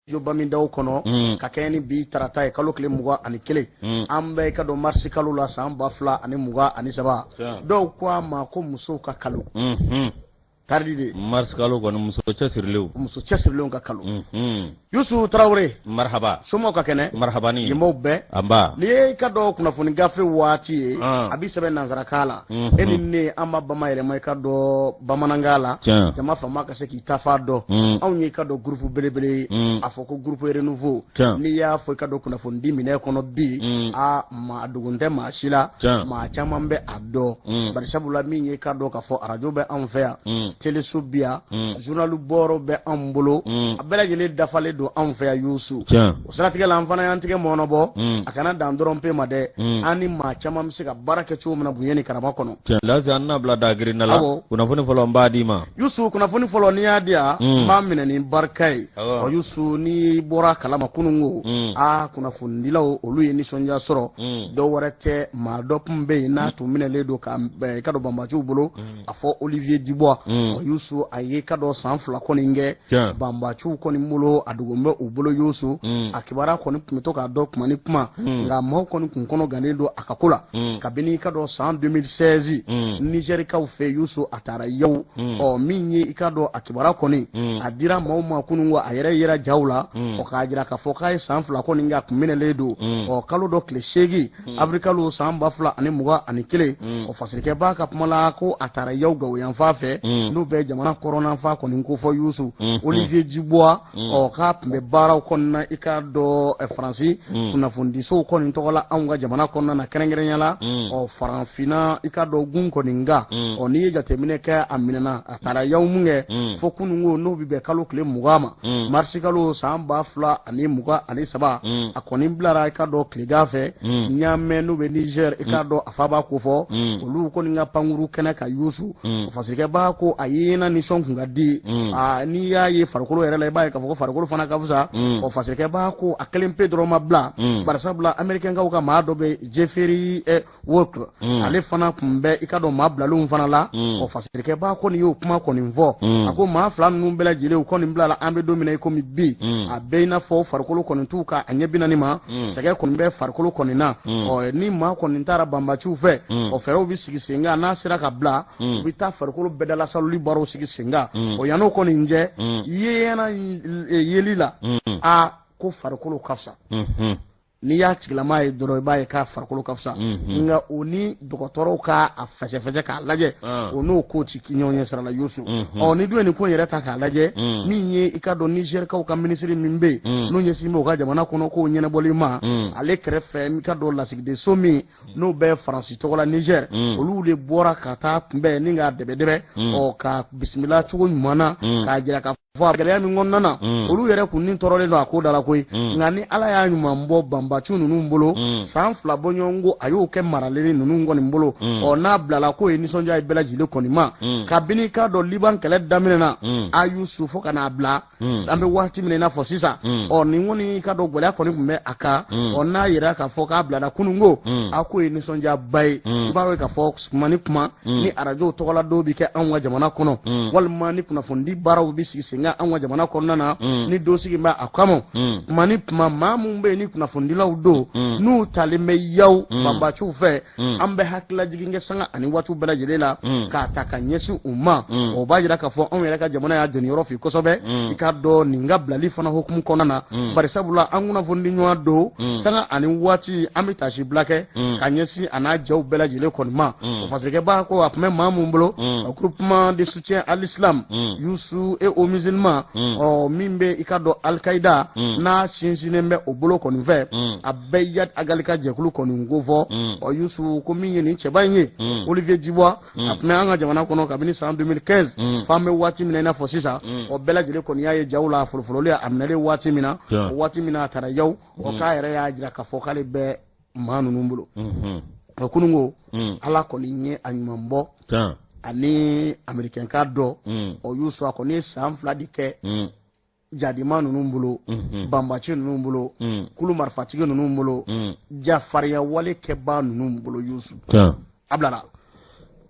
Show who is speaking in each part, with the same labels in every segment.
Speaker 1: Juba min daw kono ka kɛ ni bi tarata ye kalo kile 21 an bɛ ka don marsi kalo la san 2023 dɔw ko a ma ko musow ka kalo tardi de
Speaker 2: marsi kalo kɔni muso cɛsirilenw ka kalo Yusu Tarawele
Speaker 1: marhaba somo ka kɛnɛ
Speaker 2: marhabani
Speaker 1: yemaw bɛɛ
Speaker 2: amba
Speaker 1: ni ye ka dɔ kunnafoni gafe waati ye a bi sɛbɛn nansarakan la e ni ne an ba bama yɛrɛma i ka dɔ bamanankan la jama fama ka se k'i tafa dɔn anw ye ka dɔ groupe belebele a fɔ ko groupe renouveau ni y'a fɔ i ka dɔ kunnafoni di minɛ kɔnɔ bi a ma dogon tɛ maa si la maa caman bɛ a dɔn bari sabula min ye ka dɔ ka fɔ radio bɛ anw fɛ yan teleso bi yan journalu bɔrɔ bɛ anw bolo a bɛɛ lajɛlen dafalen don anw fɛ yan Yusu o siratigɛ la an fana y'an tigɛ mɔnɔbɔ a kana dan dɔrɔn pe ma dɛ an ni maa caman bɛ se ka baara kɛ cogo min na bonya ni karama kɔnɔ
Speaker 2: lase an na bila da girinna la kunnafoni fɔlɔ n b'a di ma
Speaker 1: Yusu kunnafoni fɔlɔ n'i y'a di yan n b'a minɛ ni barika ye ɔ Yusu n'i bɔra kalama kununko kunnafonidilaw olu ye nisɔndiya sɔrɔ dɔw wɛrɛ tɛ maa dɔ tun bɛ yen n'a tun minɛlen don ka ka dɔ banbaaciw bolo a fɔ Olivier Dubois Yusu a ye ka dɔ san 2 kɔni kɛ banbaaciw kɔni bolo a dogon bɛ u bolo Yusu a kibaruya kɔni tun bɛ to k'a dɔn kuma ni kuma nka maaw kɔni kun kɔnɔ gannen don a ka ko la kabini ka dɔn san 2016 Nigérikaw fɛ Yusu a taara yaw min ye i ka dɔn a kibaruya kɔni a dira maaw ma kununko a yɛrɛ yera jaw la k'a jira k'a fɔ k'a ye san 2 kɔni kɛ a kun minɛlen don kalo dɔ tile 8 avril san 2021 fasirikɛ b'a ka kuma la ko a taara yaw Gawoyanfa fɛ n'u bɛ jamana kɔrɔnanfa kɔni ko fɔ Yusu Olivier Dubois k'a tun bɛ baaraw kɔnɔna i ka dɔn Faransi kunnafonidisow kɔni tɔgɔ la anw ka jamana kɔnɔna na kɛrɛnkɛrɛnya la Faranfina i ka dɔn gun kɔni nka n'i ye jateminɛ kɛ a minɛna a taara yaw mun kɛ fo kununko n'o bɛ bɛn kalo tile 20 ma marsi kalo san 2023 a kɔni bilara i ka dɔn tilegan fɛ ɲamɛ n'u bɛ Niger i ka dɔn a fa b'a ko fɔ olu kɔni ka pankuru kɛnɛ ka Yusu fasirikɛ b'a ko a ye na nisɔn kun ka di n'i y'a ye farikolo yɛrɛ la i b'a ye k'a fɔ ko farikolo fana ka fusa fasirikɛ b'a ko a kelen pe dɔrɔn ma bila barisabula américain kaw ka maa dɔ bɛ Jeffrey Wood ale fana kun bɛ i ka dɔn maa bilalenw fana la fasirikɛ b'a ko nin y'o kuma kɔni fɔ a ko maa 2 ninnu bɛɛ lajɛlen u kɔni bilala an bɛ don min na i komi bi a bɛɛ i n'a fɔ farikolo kɔni t'u ka a ɲɛ bi naani ma sɛgɛ kɔni bɛ farikolo kɔni na ni maa kɔni taara banbaaciw fɛ fɛɛrɛw bɛ sigi sen kan n'a sera ka bila u bɛ taa farikolo bɛɛ dalasaloli baaraw sigi sen kan yan'o kɔni cɛ yeena yeli la ko farikolo ka fisa n'i y'a tigilama ye dɔrɔn i b'a ye k'a farikolo ka fisa nka o ni dɔgɔtɔrɔw ka a fɛsɛfɛsɛ k'a lajɛ o n'o ko ti ɲɔgɔn ɲɛ sira la Yusu ni dun ye nin ko yɛrɛ ta k'a lajɛ min ye i ka dɔn Nigérikaw ka minisiri min bɛ yen n'o ɲɛsin bɛ u ka jamana kɔnɔ k'o ɲɛnabɔli ma ale kɛrɛfɛ i ka dɔn lasigidenso min n'o bɛ Faransi tɔgɔ la Niger olu de bɔra ka taa kunbɛn ni k'a dɛbɛdɛbɛ ka bisimila cogo ɲuman na k'a jira ka fɔ a gɛlɛya min kɔnɔna na olu yɛrɛ kun ni tɔɔrɔlen don a ko da la koyi nka ni Ala y'a ɲuman bɔ banbaaciw ninnu bolo san 2 bɔɲɔgɔnko a y'o kɛ maralen ninnu kɔni bolo n'a bilala k'o ye nisɔndiya ye bɛɛ lajɛlen kɔni ma kabini k'a dɔn Liban kɛlɛ daminɛ na a Yusu fo ka n'a bila an bɛ waati min i n'a fɔ sisan nin kɔni ka dɔn gɛlɛya kɔni tun bɛ a kan n'a yɛrɛ k'a fɔ k'a bilala kununko a k'o ye nisɔndiyaba ye i b'a ye k'a fɔ kuma ni kuma ni arajow tɔgɔla dɔw bɛ kɛ anw ka jamana kɔnɔ walima ni kunnafonidi baaraw bɛ sigi sen kan anw ka jamana kɔnɔna na ni dosigi bɛ a kama kuma ni kuma maa minnu bɛ yen ni kunnafonidilaw don n'u talen bɛ yaw banbaaciw fɛ an bɛ hakililajigin kɛ sanga ani waatiw bɛɛ lajɛlen la k'a ta ka ɲɛsin u ma o b'a jira k'a fɔ anw yɛrɛ ka jamana y'a jɔni yɔrɔ fɛ kosɛbɛ i k'a dɔn nin ka bilali fana hukumu kɔnɔna na barisabula an kunnafonidi ɲɔgɔn don sanga ani waati an bɛ taasi bila kɛ ka ɲɛsin a n'a jaw bɛɛ lajɛlen kɔni ma o fasirikɛ b'a ko a tun bɛ maa min bolo groupement de soutien à l'islam Yusu et aux musulmans min bɛ i ka dɔn Al-Qaïda n'a sinsinnen bɛ o bolo kɔni fɛ a bɛɛ Yad Agali ka jɛkulu kɔni ko fɔ Yusu ko min ye nin cɛba in ye Olivier Dubois a tun bɛ an ka jamana kɔnɔ kabini san 2015 f'an bɛ waati min na i n'a fɔ sisan bɛɛ lajɛlen kɔni y'a ye jaw la fɔlɔfɔlɔli a minɛlen waati min na o waati min na a taara yaw k'a yɛrɛ y'a jira k'a fɔ k'ale bɛ maa ninnu bolo kununko Ala kɔni ye a ɲuman bɔ ani américain ka dɔ Yusu a kɔni ye san 2 di kɛ jadima ninnu bolo banbaaci ninnu bolo kulu marifatigi ninnu bolo jafarinya wale kɛbaa ninnu bolo Yusu a bilara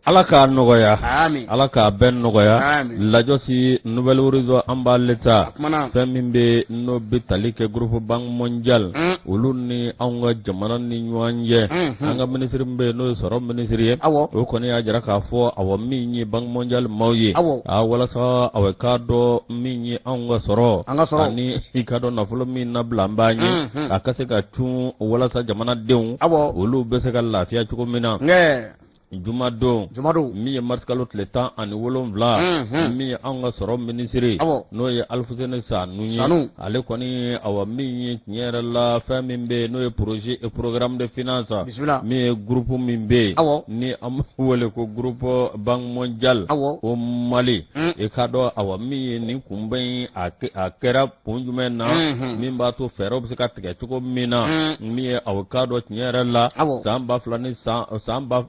Speaker 2: ala ka nogoya
Speaker 1: amin
Speaker 2: ala ka ben nogoya
Speaker 1: amin
Speaker 2: lajosi nouvelle horizon amba leta
Speaker 1: mana
Speaker 2: femimbe no bitalike groupe bank mondial ulunni anga jamana ni nyanje anga ministre mbe no soro ministre
Speaker 1: awo
Speaker 2: o koni ya jara ka fo awo minyi bank mondial mawye
Speaker 1: awo
Speaker 2: wala sa awe kado minyi anga soro ani ikado na fulo min na blambanye akase ka tun wala sa jamana deun
Speaker 1: awo
Speaker 2: ulu bese ka lafiya chuko mina Jumado mi ye marskalo tile 10 ani 7 mi ye anga soro ministre no ye Alfusene Sanu ale koni awa mi ye tinyere la famimbe no ye projet et programme de finance mi ye groupe mimbe ni am wole ko groupe bank mondial o Mali e kado awa mi ye ni kumben akera punjumen na mi ba to fero bi ka tige tuko mina mi ye avocado tinyere la samba flani samba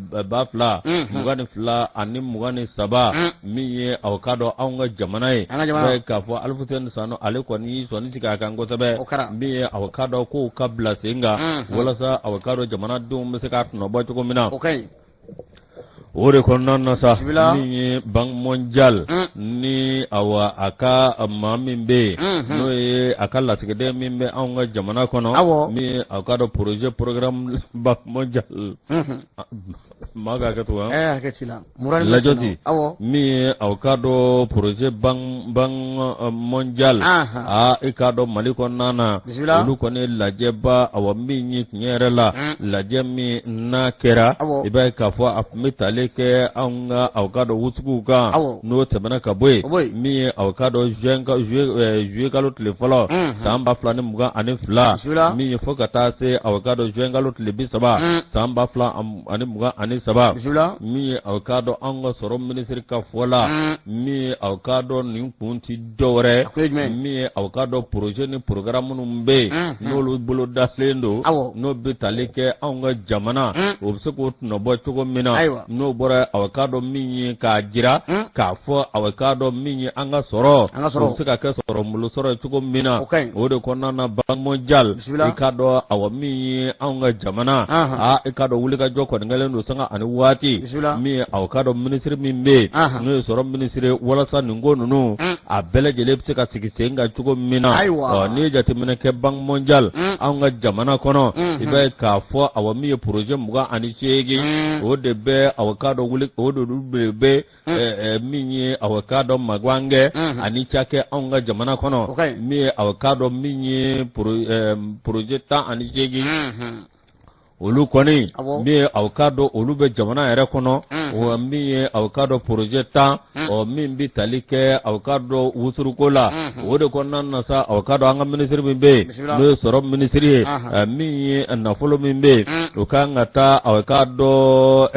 Speaker 2: bafla mugani fla ani mugani saba mi ye avocado awnga jamana ye be ka fo Alfusene Sanu ale koni soni tika kan go sabe mi ye avocado ko kabla senga wala sa avocado jamana dum be ka no bo ko mina ore konon sa ni bank mondial ni awa aka mamimbe no ye akala tigede mimbe awnga jamana kono mi akado projet programme bank mondial maga ka to
Speaker 1: akatila muran
Speaker 2: lajoti mi akado projet bank mondial ikado maliko nana lu kone lajeba awa mi ni nyere la lajemi na kera ibai ka fo afmitale ke anga avocado wusuku ka no tabana ka boy mi avocado juin kalo telefolo samba flani muga ani fla mi fokata se avocado juin kalo telebisaba samba fla ani muga ani saba mi avocado anga soro ministre ka fola mi avocado ni punti dore mi avocado projet ni programme numbe no lu bolo daflendo no bitalike anga jamana obseko no bo chugo mina no bora avocado minyi ka jira ka fo avocado minyi anga soro sika ke soro mulu soro chugo mina ode konna na bank mondial ikado awa minyi anga jamana ikado wulika joko ngale ndo sanga ani wati mi avocado ministre mimbe no soro ministre wala sa ngo nunu abele jele sika sikisenga chugo mina ni jati mina ke bank mondial anga jamana kono ibe ka fo awa mi projet muga ani chegi ode be avocado wuli odo be minye avocado magwange ani chake anga jamana kono mi avocado minye projeta ani chegi olu koni mi avocado olu be jamana ere kono o mi avocado projeta o min bi talike avocado wusurukola o de konna na sa avocado anga ministry mimbe no soro ministry mi na folo mimbe o kanga ta avocado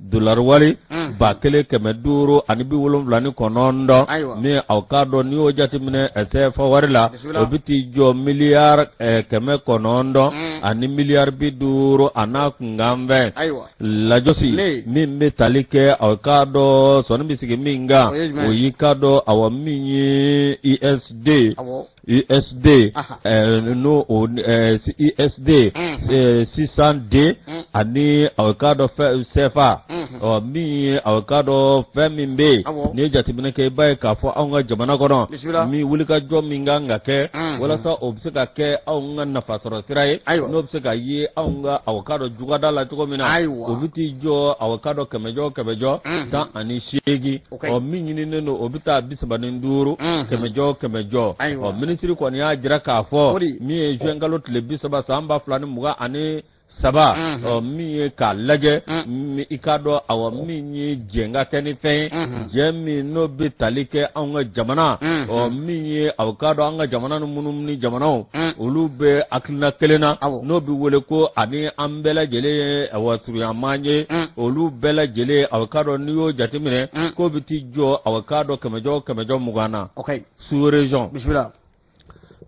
Speaker 2: dollar wali ba kele keme duro ani bi wolom lani konondo mi avocado ni o jati mine ese fa warila obiti jo milliard keme konondo ani milliard bi duro ana ngambe la josi mi metalike avocado sonu bisigi minga o yikado awa minyi USD no USD 600 ani avocado sefa o mi avocado femimbe ni jatimine ke bay ka fo anga jamana kono mi wulika jo minga ngake wala sa obseka ke anga na fasoro sirai no obseka yi anga avocado jugada la tuko mina obiti jo avocado kemejo ta ani shegi o mi nyini no obita bisabani nduru kemejo o ministry ko ni ajira ka fo mi jengalo telebisaba samba flani muga ani saba mi ka lage mi ikado awa mi jenga kenife jemi no bitalike anga jamana o mi avocado anga jamana no munum ni jamana ulube akina kelena no bi wole ko ani ambela jele awaturu amanye ulubela jele avocado niyo jatimine ko biti jo avocado kemejo mugana sous région bismillah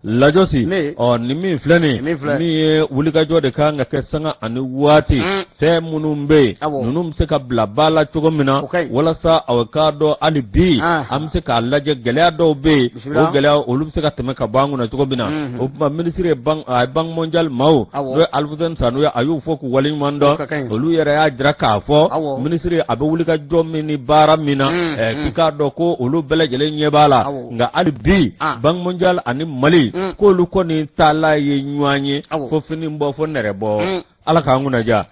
Speaker 2: lajosi ni min filɛ nin min ye wulikajɔ de kan ka kɛ sanga ani waati fɛn minnu bɛ yen ninnu bɛ se ka bila ba la cogo min na walasa aw k'a dɔn hali bi an bɛ se k'a lajɛ gɛlɛya dɔw bɛ yen o gɛlɛya olu bɛ se ka tɛmɛ ka bɔ an kunna cogo min na o tuma minisiri banque mondiale maaw n'o ye Alfred Sanogo a y'u fɔ k'u waleɲuman dɔn olu yɛrɛ y'a jira k'a fɔ minisiri a bɛ wulikajɔ min ni baara min na k'i k'a dɔn ko olu bɛɛ lajɛlen ɲɛ b'a la nka hali bi banque mondiale ani Mali k'olu kɔni taala ye ɲɔgɔn ye fo fini bɔ fo nɛrɛ bɔ ala k'an kunna ja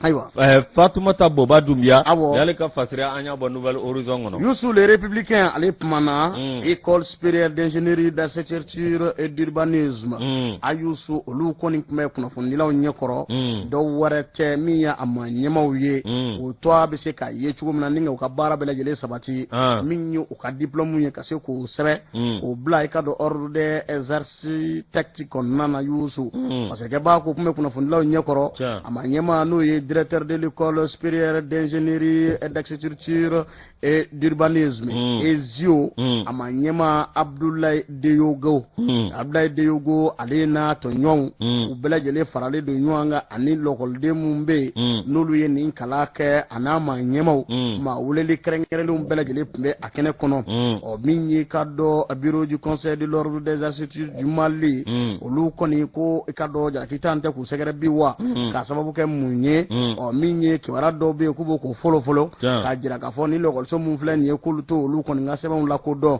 Speaker 2: Fatoumata Boba Doumbia y'ale ka fasira an y'a bɔ Nouvelle Horizon kɔnɔ
Speaker 1: Youssou les républicains ale kumana école supérieure d'ingénierie d'architecture et d'urbanisme a Youssou olu kɔni tun bɛ kunnafonidilaw ɲɛkɔrɔ dɔw wɛrɛ tɛ min ye a ma ɲɛmaw ye o tɔ bɛ se k'a ye cogo min na ni u ka baara bɛɛ lajɛlen sabati min ye u ka diplôme ye ka se k'o sɛbɛn k'o bila i ka don ordre des architectes kɔnɔna na Youssou parce que kɛbaa ko tun bɛ kunnafonidilaw ɲɛkɔrɔ a ma ɲɛma n'o ye directeur de l'école supérieure d'ingénierie et d'architecture et d'urbanisme EZIO a ma ɲɛma Abdoulaye Deyogo ale n'a tɔɲɔgɔnw u bɛɛ lajɛlen faralen don ɲɔgɔn kan ani lɔkɔliden minnu bɛ yen n'olu ye nin kalan kɛ a n'a ma ɲɛmaw maa weleli kɛrɛnkɛrɛnlenw bɛɛ lajɛlen tun bɛ a kɛnɛ kɔnɔ min ye ka dɔ bureau du conseil de l'ordre des architectes du Mali olu kɔni ko i ka dɔ jalaki tan tɛ k'u sɛgɛrɛ bi wa k'a sababu kɛ mun ye min ye kibaruya dɔw bɛ yen k'u b'o ko fɔlɔ k'a jira k'a fɔ ni lɔkɔliso min filɛ nin ye k'olu to olu kɔni ka sɛbɛnw lakodɔn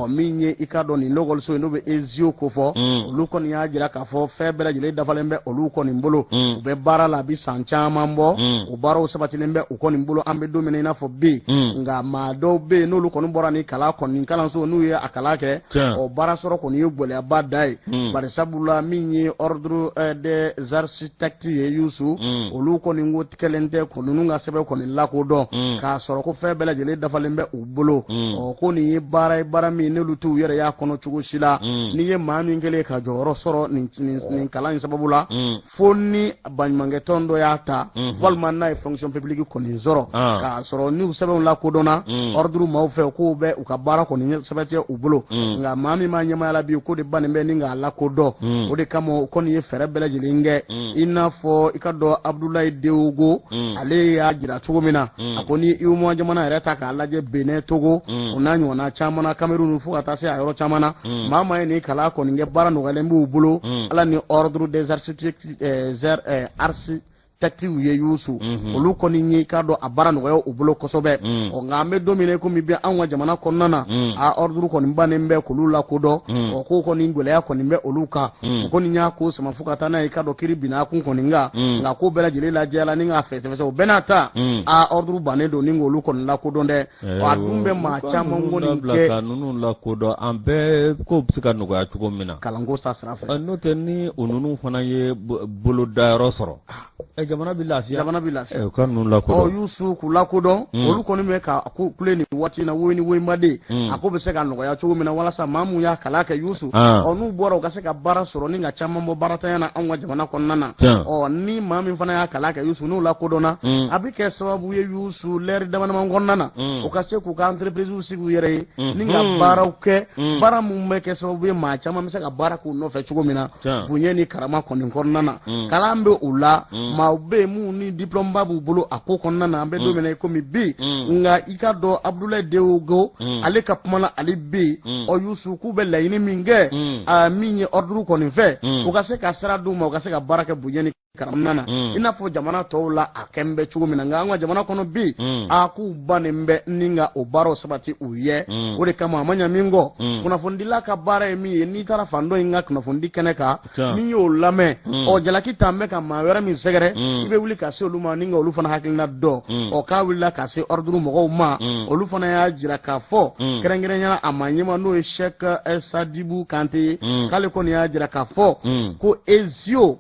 Speaker 1: min ye i ka dɔn nin lɔkɔliso ye n'o bɛ EZIO ko fɔ olu kɔni y'a jira k'a fɔ fɛn bɛɛ lajɛlen dafalen bɛ olu kɔni bolo u bɛ baara la a bɛ san caman bɔ o baaraw sabatilen bɛ u kɔni bolo an bɛ don min na i n'a fɔ bi nka maa dɔw bɛ yen n'olu kɔni bɔra ni kalan kɔni kalanso n'u ye a kalan kɛ baara sɔrɔ kɔni ye gɛlɛyaba da ye bari sabula min ye ordre des architectes ye Youssou olu kɔni ko kɛlen tɛ ko ninnu ka sɛbɛn kɔni lakodɔn k'a sɔrɔ ko fɛn bɛɛ lajɛlen dafalen bɛ u bolo ko nin ye baara ye baara min n'olu t'u yɛrɛ y'a kɔnɔ cogo si la n'i ye maa min kɛlen ka jɔyɔrɔ sɔrɔ nin kalan in sababu la fo ni baɲumankɛtɔn dɔ y'a ta walima n'a ye fonction publique kɔni sɔrɔ k'a sɔrɔ n'u sɛbɛnw lakodɔnna ordre maaw fɛ k'u bɛ u ka baara kɔni sɛbɛntiya u bolo nka maa min ma ɲɛmaaya la bi ko de bannen bɛ ni k'a lakodɔn o de kama o kɔni ye fɛɛrɛ bɛɛ lajɛlen kɛ i n'a fɔ i ka dɔn Abdoulaye Deyogo ale y'a jira cogo min na a ko ni UEMOA jamana yɛrɛ ta k'a lajɛ Benin Togo o n'a ɲɔgɔnna caman na Cameroun fo ka taa se a yɔrɔ caman na maa ye nin kalan kɔni kɛ baara nɔgɔyalen b'u bolo ala ni ordre des architectes tactiques ye Youssou olu kɔni ye k'a dɔn a baara nɔgɔya u bolo kosɛbɛ nka an bɛ don min na komi bi an ka jamana kɔnɔna na a ordre kɔni bannen bɛ k'olu lakodɔn k'o kɔni gɛlɛya kɔni bɛ olu kan o kɔni y'a ko sama fo ka taa n'a ye k'a dɔn kiri binna a kun kɔni kan nka ko bɛɛ lajɛlen lajɛ la ni k'a fɛsɛfɛsɛ o bɛɛ n'a ta a ordre bannen don ni k'olu kɔni lakodɔn dɛ a dun bɛ maa caman kɔni kɛ
Speaker 2: ka ninnu lakodɔn an bɛɛ ko bɛ se ka nɔgɔya cogo min na
Speaker 1: kalanko ta sira fɛ
Speaker 2: n'o tɛ ni o ninnu fana ye bolodayɔrɔ sɔrɔ jamana bɛ lafiya u ka ninnu lakodɔn
Speaker 1: Youssou k'u lakodɔn olu kɔni bɛ ka kule nin waati in na wo ni woyinbaden a ko bɛ se ka nɔgɔya cogo min na walasa maa mun y'a kalan kɛ Youssou n'u bɔra u ka se ka baara sɔrɔ ni ka caman bɔ baaratanya na anw ka jamana kɔnɔna na ni maa min fana y'a kalan kɛ Youssou n'u lakodɔnna a bɛ kɛ sababu ye Youssou l'ère damadama kɔnɔna na u ka se k'u ka entreprise sigi u yɛrɛ ye ni ka baaraw kɛ baara mun bɛ kɛ sababu ye maa caman bɛ se ka baara k'u nɔfɛ cogo min na bonya ni karama kɔni kɔnɔna na kalan bɛ u la maaw bɛ yen mun ni diplôme ba b'u bolo a ko kɔnɔna na an bɛ don min na komi bi nka i ka dɔn Abdoulaye Deyogo ale ka kuma na ale bɛ yen Youssou k'u bɛ laɲini min kɛ min ye ordre kɔni fɛ u ka se ka sira d'u ma u ka se ka baara kɛ bonya ni karama na i n'a fɔ jamana tɔw la a kɛn bɛ cogo min na nka an ka jamana kɔnɔ bi k'u bannen bɛ ni ka o baaraw sabati u ye o de kama a ma ɲɛ min kɔ kunnafonidila ka baara ye min ye n'i taara fan dɔ in ka kunnafonidi kɛnɛ kan n'i y'o lamɛn jalaki t'an bɛ ka maa wɛrɛ min sɛgɛrɛ i bɛ wuli ka se olu ma ni ka olu fana hakilina dɔn k'a wulila ka se ordre mɔgɔw ma olu fana y'a jira k'a fɔ kɛrɛnkɛrɛnyana a ma ɲɛma n'o ye Cheikh Sadibou Kanté ye k'ale kɔni y'a jira k'a fɔ ko EZIO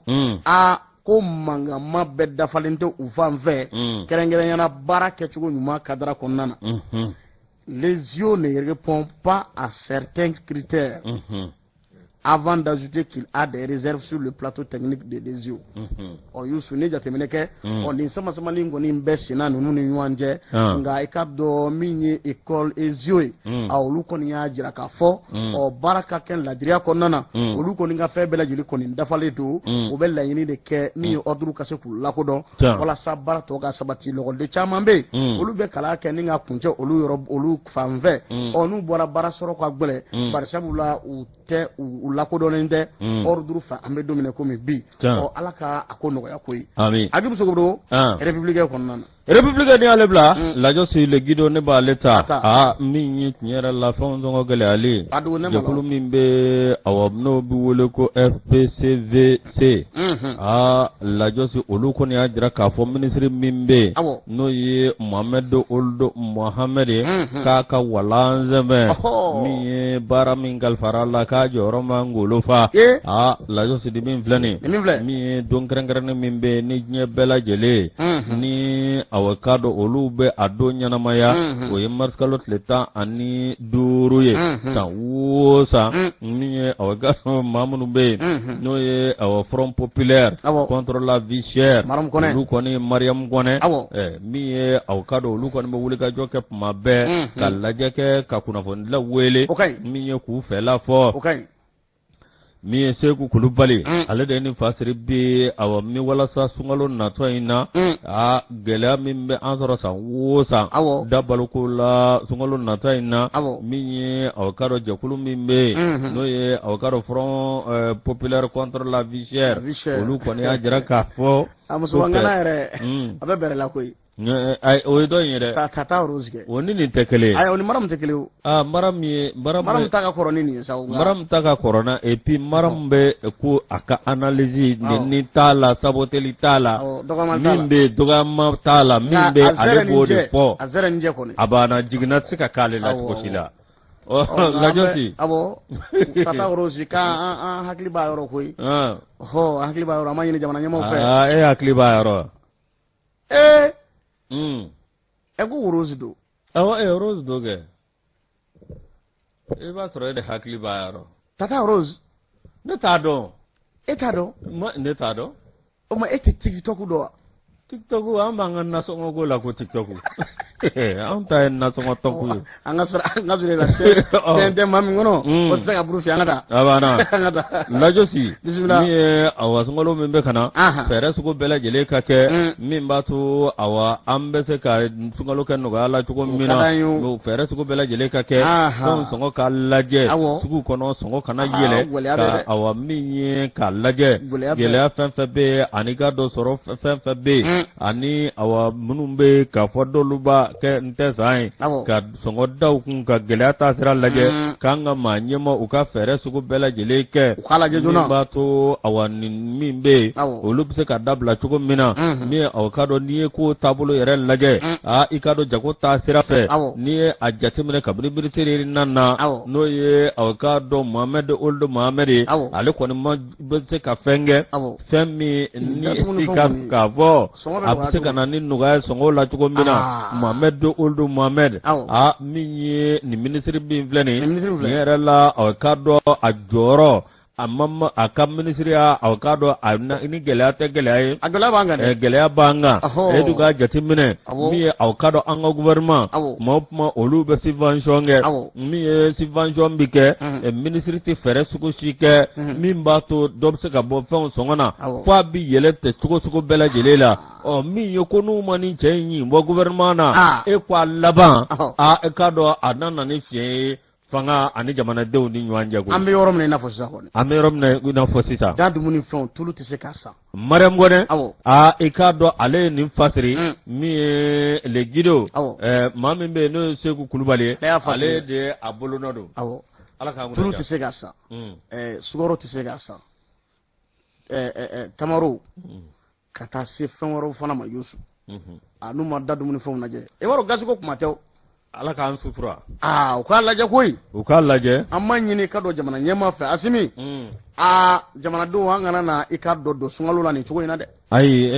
Speaker 1: ko mangama bɛɛ dafalen tɛ u fan fɛ kɛrɛnkɛrɛnyana baara kɛcogo ɲuman kadara kɔnɔna na les yeux ne répondent pas à certains critères avant d'ajouter qu'il a des réserves sur le plateau technique de Desio. Youssou ni jateminɛ kɛ nin sama-samali kɔni bɛɛ senna ninnu ni ɲɔgɔn cɛ nka i ka dɔn min ye école Ezio ye olu kɔni y'a jira k'a fɔ baara ka kɛ ladiriya kɔnɔna na olu kɔni ka fɛn bɛɛ lajɛlen kɔni dafalen don u bɛ laɲini de kɛ min ye ordre ka se k'u lakodɔn walasa baara tɔ ka sabati lɔgɔliden caman bɛ yen olu bɛ kalan kɛ ni ka kuncɛ olu fan fɛ n'u bɔra baara sɔrɔ ka gɛlɛn bari sabula u lakodɔnnen tɛ ordre fɛ an bɛ don min komi bi ala ka a ko nɔgɔya koyi Agibu Sogodo république kɔnɔna na
Speaker 2: république ni ale bila lajɔ si le gido ne b'ale ta min ye tiɲɛ yɛrɛ la fɛnw sɔngɔ gɛlɛyalen jɛkulu min bɛ awɔ n'o bɛ wele ko FPCVC lajɔ si olu kɔni y'a jira k'a fɔ minisiri min bɛ n'o ye Mohamed Ould Mohamed ye k'a ka walansɛmɛ min ye baara min kalifara la k'a jɔyɔrɔ man ngolo fa lajɔ si di min filɛ nin min ye don kɛrɛnkɛrɛnnen min bɛ ni diɲɛ bɛɛ lajɛlen ni awɔ k'a dɔn olu bɛ a don ɲɛnamaya o ye mars kalo tile 15 ye san o san min ye awɔ k'a dɔn maa minnu bɛ yen n'o ye awɔ front populaire contre la vie chère olu kɔni Mariam Kɔnɛ min ye awɔ k'a dɔn olu kɔni bɛ wuli ka jɔ kɛ tuma bɛɛ ka lajɛ kɛ ka kunnafonidilaw wele min ye k'u fɛla fɔ min ye Seku Kulubali ale de ye nin fasiri bi awɔ min walasa sunkalo natɔ in na gɛlɛya min bɛ an sɔrɔ san o san da baloko la sunkalo natɔ in na min ye awɔ k'a dɔn jɛkulu min bɛ yen n'o ye awɔ k'a dɔn front populaire contre la vie chère olu kɔni y'a jira k'a fɔ
Speaker 1: a musokɔrɔba yɛrɛ a bɛ bɛrɛ la koyi
Speaker 2: o ye dɔ in ye dɛ
Speaker 1: ka taa Rose kɛ
Speaker 2: o ni nin tɛ kelen ye
Speaker 1: o ni Maram tɛ kelen
Speaker 2: o Maram ye
Speaker 1: Maram ta ka kɔrɔ ni nin ye sa
Speaker 2: Maram ta ka kɔrɔna et puis Maram bɛ ko a ka analyse ni t'a la saboteli t'a la min bɛ dɔgɔyama t'a la min bɛ ale b'o de fɔ
Speaker 1: a zɛrɛni jɛ kɔni
Speaker 2: a banna jiginna tɛ se ka k'ale la cogo si la lajɔ si
Speaker 1: Tata Rose k'an hakili b'a yɔrɔ koyi hakili b'a yɔrɔ an ma ɲini jamana ɲɛmaaw fɛ
Speaker 2: e hakili b'a yɔrɔ
Speaker 1: ko Rose don
Speaker 2: awɔ Rose don kɛ i b'a sɔrɔ e de hakili b'a yɔrɔ
Speaker 1: Tata Rose
Speaker 2: ne t'a dɔn
Speaker 1: e t'a dɔn
Speaker 2: ne t'a dɔn
Speaker 1: o ma e tɛ TikTok dɔn wa
Speaker 2: TikTok an b'an ka nasɔngɔ ko la ko TikTok an ta ye nasɔngɔ tɔku ye
Speaker 1: an ka sɔrɔ la fɛn tɛ maa min kɔnɔ o tɛ se ka burusi an ka taa
Speaker 2: a banna lajɔ si min ye awɔ sunkalo min bɛ ka na fɛɛrɛ sugu bɛɛ lajɛlen ka kɛ min b'a to awɔ an bɛ se ka sunkalo kɛ nɔgɔya la cogo min na fɛɛrɛ sugu bɛɛ lajɛlen ka kɛ fɛnw sɔngɔ k'a lajɛ sugu kɔnɔ sɔngɔ kana yɛlɛ ka awɔ min ye k'a lajɛ gɛlɛya fɛn fɛn bɛ yen ani ka dɔ sɔrɔ fɛn fɛn bɛ yen ani awɔ minnu bɛ k'a fɔ dɔlu b'a kɛ n tɛ san ye ka sɔngɔ daw kun ka gɛlɛya taasira lajɛ k'an ka maa ɲɛma u ka fɛɛrɛ sugu bɛɛ lajɛlen kɛ min b'a to awɔ nin min bɛ yen olu bɛ se ka dabila cogo min na ni awɔ k'a dɔn n'i ye ko taabolo yɛrɛ lajɛ i k'a dɔn jago taasira fɛ n'i ye a jateminɛ kabini minisiri na n'o ye awɔ k'a dɔn Mohamed Ould Mohamed ye ale kɔni ma bɛ se ka fɛn kɛ fɛn min ni i ka k'a fɔ a bɛ se ka na ni nɔgɔya sɔngɔw la cogo min na Mohamed Ould Mohamed min ye nin minisiri min filɛ nin yɛrɛ la awɔ k'a dɔn a jɔyɔrɔ a ka minisiriya awɔ k'a dɔn ni gɛlɛya tɛ gɛlɛya ye gɛlɛya b'an kan e dun k'a jateminɛ min ye awɔ k'a dɔn an ka gouvernement tuma o tuma olu bɛ subvention kɛ min ye subvention bi kɛ minisiri tɛ fɛɛrɛ sugu si kɛ min b'a to dɔ bɛ se ka bɔ fɛnw sɔngɔ na fo a bi yɛlɛ tɛ cogo sugu bɛɛ lajɛlen la min ye ko n'u ma nin cɛ in ɲin bɔ gouvernement na e ko a laban e k'a dɔn a nana ni fiɲɛ ye fanga ani jamanadenw ni ɲɔgɔn cɛ. An bɛ yɔrɔ min na i n'a fɔ sisan kɔni. An bɛ yɔrɔ min na i n'a fɔ sisan. Da dumuni fɛnw tulu tɛ se k'a san. Mariam Kɔnɛ. Awɔ. I k'a dɔn ale ye nin fasiri. Min ye le guido. Awɔ. Maa min bɛ yen n'o ye Seku Kulubali ye. Ale de a bolonɔ don. Awɔ. Ala k'an tulu tɛ se k'a san. Sukaro tɛ se k'a san. Tamaro. Ka taa se fɛn wɛrɛw fana ma Yusu. N'u ma da dumuni fɛnw lajɛ. I b'a dɔn gasiko kuma tɛ o. Ala k'an sutura. U k'a lajɛ koyi. U k'a lajɛ. An ma ɲini ka don jamana ɲɛmaa fɛ Asimi. Jamanadenw an kana na i ka don sunkalo la nin cogo in na dɛ. Ayi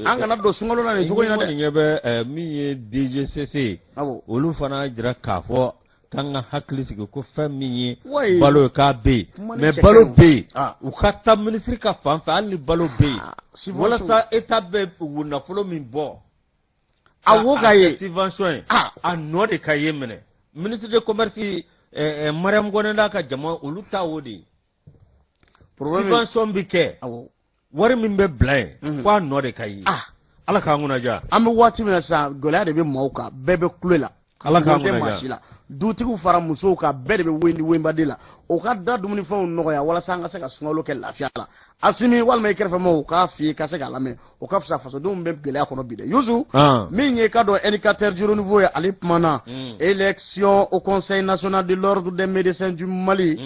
Speaker 2: an kana don sunkalo la nin cogo in na dɛ. Ɲɛ bɛ min ye DGCC. Awɔ. Olu fana jira k'a fɔ kanga hakili sigi ko fɛn min ye balo ka be mais balo be u ka taa ministre ka fan fɛ hali ni balo be walasa état bɛ nafolo min bɔ
Speaker 1: awo ka ye
Speaker 2: subvention ye a nɔ de ka ye minɛ ministre de commerce Mariam Gonenda ka jama olu ta o de subvention bi kɛ wari min bɛ bila ye fo a nɔ de ka ye ala k'an kunnaja
Speaker 1: an bɛ waati min na sisan gɛlɛya de bɛ maaw kan bɛɛ bɛ kule la
Speaker 2: ala k'an kunnaja
Speaker 1: dutigiw fara musow kan bɛɛ de bɛ wenbaden la o ka da dumunifɛnw nɔgɔya walasa an ka se ka sunkalo kɛ lafiya la Asimi walima i kɛrɛfɛmɔgɔw k'a f'i ye ka se k'a lamɛn o ka fisa fasodenw bɛ gɛlɛya kɔnɔ bi dɛ Youssou min ye ka dɔn éducateur du renouveau ye ale kumana élection au conseil national de l'ordre des médecins du Mali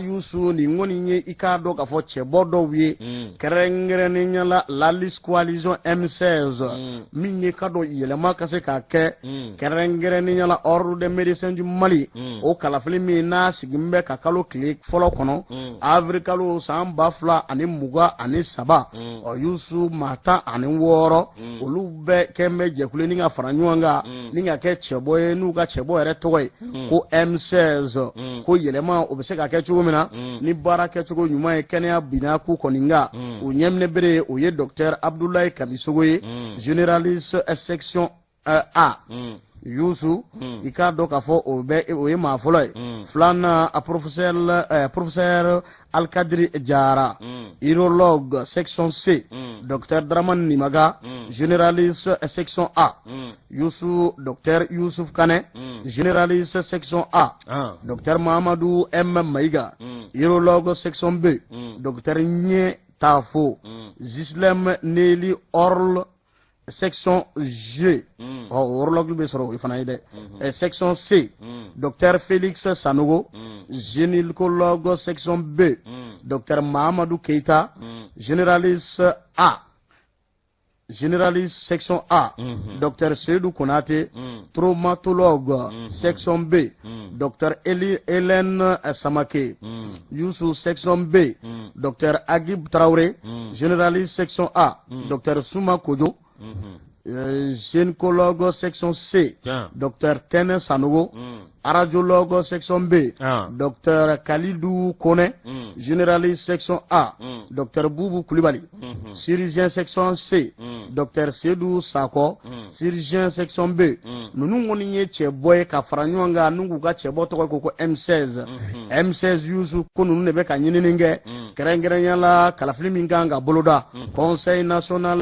Speaker 1: Youssou nin kɔni ye i k'a dɔn k'a fɔ cɛbɔ dɔw ye kɛrɛnkɛrɛnnenya la la liste coalition M16 min ye ka dɔn yɛlɛma ka se k'a kɛ kɛrɛnkɛrɛnnenya la ordre des médecins du Mali o kalafili min n'a sigin bɛ ka kalo tile fɔlɔ kɔnɔ avril kalo san 2023 Youssou maa 16 olu bɛɛ kɛn bɛ jɛkulu ni ka fara ɲɔgɔn kan ni ka kɛ cɛbɔ ye n'u ka cɛbɔ yɛrɛ tɔgɔ ye ko M16 ko yɛlɛma o bɛ se ka kɛ cogo min na ni baara kɛcogo ɲuman ye kɛnɛya binna ku kɔni kan o ɲɛminɛ bere o ye docteur Abdoulaye Kabisogo ye généraliste section A Youssou i k'a dɔn k'a fɔ o ye maa fɔlɔ ye filanan a professeur Alkadri Jara urologue section C docteur Dramane Nimaga généraliste section A Youssou docteur Youssouf Kane généraliste section A docteur Mahamadou M Maïga urologue section B docteur Nye Tafo Gislem Nelly Orle section G urologue be sɔrɔ o fana ye dɛ section C docteur Félix Sanogo gynécologue section B docteur Mahamadou Keita généraliste A généraliste section A docteur Seydou Konate traumatologue section B docteur Hélène Samake Youssou section B docteur Agib Traoré généraliste section A docteur Souma Kojo gynécologue section C docteur Tene Sanogo radiologue section B docteur Khalidou Kone généraliste section A docteur Boubou Koulibaly chirurgien section C docteur Seydou Sako chirurgien section B nunu ngoni ye cɛbɔ ye ka fara ɲɔgɔn kan n'u k'u ka cɛbɔ tɔgɔ ko M16 M16 Youssou ko nunu de bɛ ka ɲinini kɛ kɛrɛnkɛrɛnya la kalafili min kan ka boloda conseil national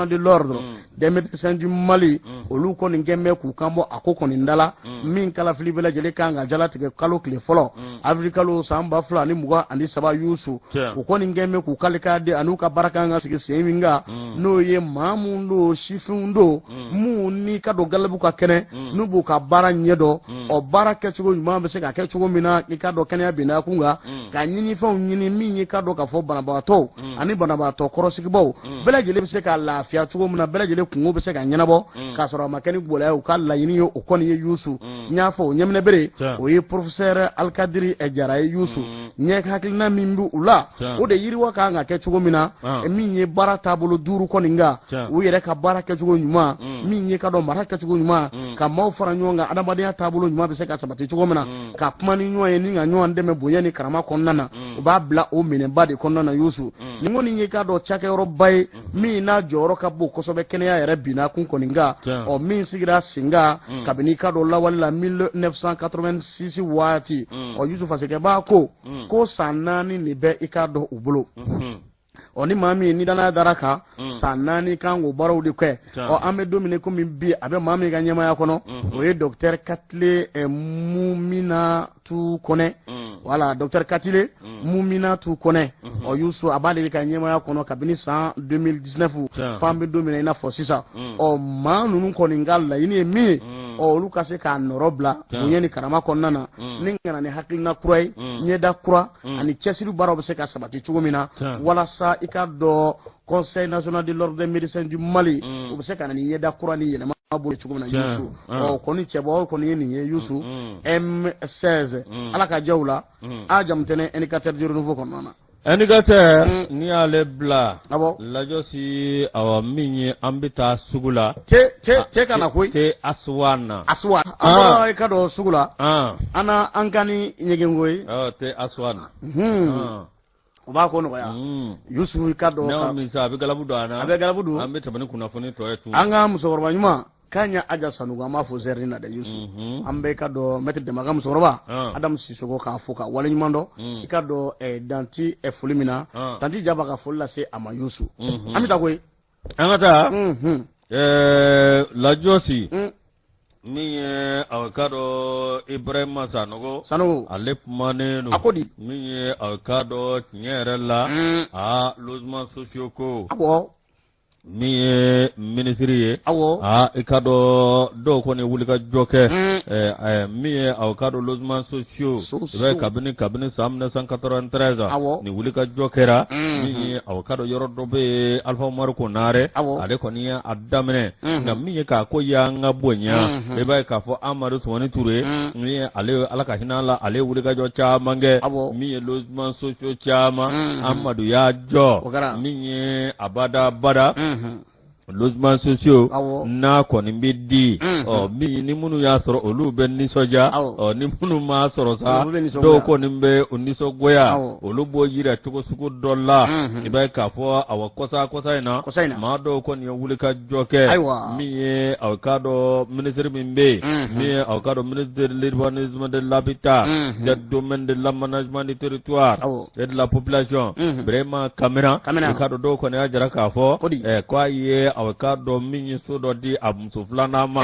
Speaker 1: de l'ordre des médecins du Mali olu kɔni kɛn bɛ k'u kan bɔ a ko kɔni dala min kalafili bɛɛ lajɛlen kan ka jalatigɛ kalo tile fɔlɔ avril kalo san 2023 Youssou u kɔni kɛn bɛ k'u kale k'a di an'u ka baara kan ka sigi sen min kan n'o ye maa mun don sifinw don mun ni ka don galabu ka kɛnɛ n'u b'u ka baara ɲɛdɔn o baara kɛcogo ɲuman bɛ se ka kɛ cogo min na i ka dɔn kɛnɛya binna kun kan ka ɲinifɛnw ɲini min ye ka dɔn k'a fɔ banabagatɔw ani banabagatɔ kɔrɔsigibaw bɛɛ lajɛlen bɛ se ka lafiya cogo min na bɛɛ lajɛlen kungo bɛ se ka ɲɛnabɔ k'a sɔrɔ a ma kɛ ni gɛlɛya u ka laɲini ye o kɔni ye Youssou n y'a fɔ o ɲɛminɛ bere o ye professeur Alkadri Jara ye Youssou ɲɛ hakilina min bɛ u la o de yiriwa kan ka kɛ cogo min na min ye baara taabolo 5 kɔni kan u yɛrɛ ka baara kɛcogo ɲuman min ye ka dɔn mara kɛcogo ɲuman ka maaw fara ɲɔgɔn kan adamadenya taabolo ɲuman bɛ se ka sabati cogo min na ka kuma ni ɲɔgɔn ye ni ka ɲɔgɔn dɛmɛ bonya ni karama kɔnɔna na u b'a bila o minɛnba de kɔnɔna na Youssou nin kɔni ye ka dɔn cakɛyɔrɔba ye min n'a jɔyɔrɔ ka bon kosɛbɛ kɛnɛya yɛrɛ binna kun kɔni kan min sigira sen kan kabini ka dɔn lawale la 1986 waati Youssou Fasekɛba ko san 4 de bɛ i ka dɔn u bolo ni maa min ni danaya dara kan san 4 kan k'o baaraw de kɛ an bɛ don min komi bi a bɛ maa min ka ɲɛmaya kɔnɔ o ye docteur Katile Muminatu Kone voilà docteur Katile Muminatu Kone Youssou a b'ale ka ɲɛmaya kɔnɔ kabini san 2019 f'an bɛ don min i n'a fɔ sisan maa ninnu kɔni ka laɲini ye min ye olu ka se k'a nɔrɔ bila bonya ni karama kɔnɔna na ni ka na ni hakilina kura ye ɲɛda kura ani cɛsiri baaraw bɛ se ka sabati cogo min na walasa i ka dɔn conseil national de l'ordre des médecins du Mali o bɛ se ka na ni ɲɛda kura ni yɛlɛma bolo cogo min na Youssou kɔni cɛbɔ kɔni ye nin ye Youssou M16 ala ka jaw la a jamutɛnɛ éducateur du renouveau kɔnɔna na
Speaker 2: Anigate ni ale bla lajo si awa minye ambita sugula
Speaker 1: te kana koy
Speaker 2: te aswana
Speaker 1: ay kado sugula ana ankani nyegengoy
Speaker 2: te aswana
Speaker 1: ba ko no ya yusu kado
Speaker 2: na mi sa be galabudu ana
Speaker 1: abe galabudu
Speaker 2: ambe tabani kuna foni to etu
Speaker 1: anga musorba nyuma kanya aja sanuga ma fo zerina da yusu ambe kado metre de magam sorba adam sisoko ka fuka wala nyumando ikado danti fulimina tanti jaba ka fulla se ama yusu amita koy
Speaker 2: angata la josi mi avocado Ibrahima Sanogo alep maneno
Speaker 1: akodi
Speaker 2: mi avocado nyerela losement sociaux ko mi ministry ikado do ko ne wulika joke mi avocado losement sociaux be kabini samna 193 ni wulika jokera mi avocado yorodo be alfa marko nare ale ko ni adamne na mi ka ko yanga bonya be ba ka fo amadu soni ture mi ale alaka hinala ale wulika jo cha mange mi losement sociaux chama amadu ya jo mi abada bada losement sociaux na koni bidi mi ni munu ya soro olu be ni soja ni munu ma soro sa do ko ni be uniso goya olu bo yira tuko suku dolla ibai ka fo awa kosa ina ma do ko ni wulika joke mi avocado ministre mimbe mi avocado ministre de l'urbanisme de l'habitat du domaine de l'aménagement du territoire et de la population vraiment caméra avocado do ko ni ajara ka fo kwa ye avocado minyi sudo di abumsuflana ma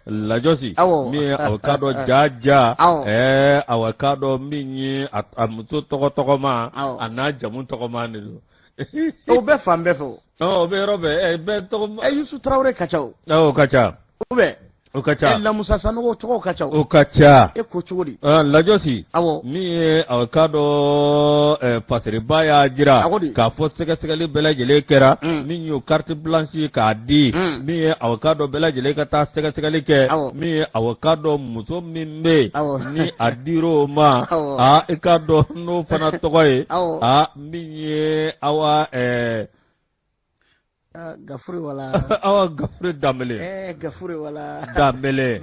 Speaker 2: la josi mi avocado jaja avocado minyi amso toko ma ana jamu toko ma ni
Speaker 1: o be fambe fo
Speaker 2: be robe be toko
Speaker 1: Yusu Traoré kachaw
Speaker 2: kacha o kacha
Speaker 1: la Musa Sanogo toko kachaw
Speaker 2: o kacha
Speaker 1: ko chugodi
Speaker 2: la josi mi avocado pasri baya jira ka fo sega bela jele kera mi yo carte blanche ka di mi avocado bela jele ka ta sega ke mi avocado muso mimbe ni adiro ma ikado no fana tokoy mi awa
Speaker 1: gafuri wala
Speaker 2: awa gafuri damele
Speaker 1: gafuri wala
Speaker 2: damele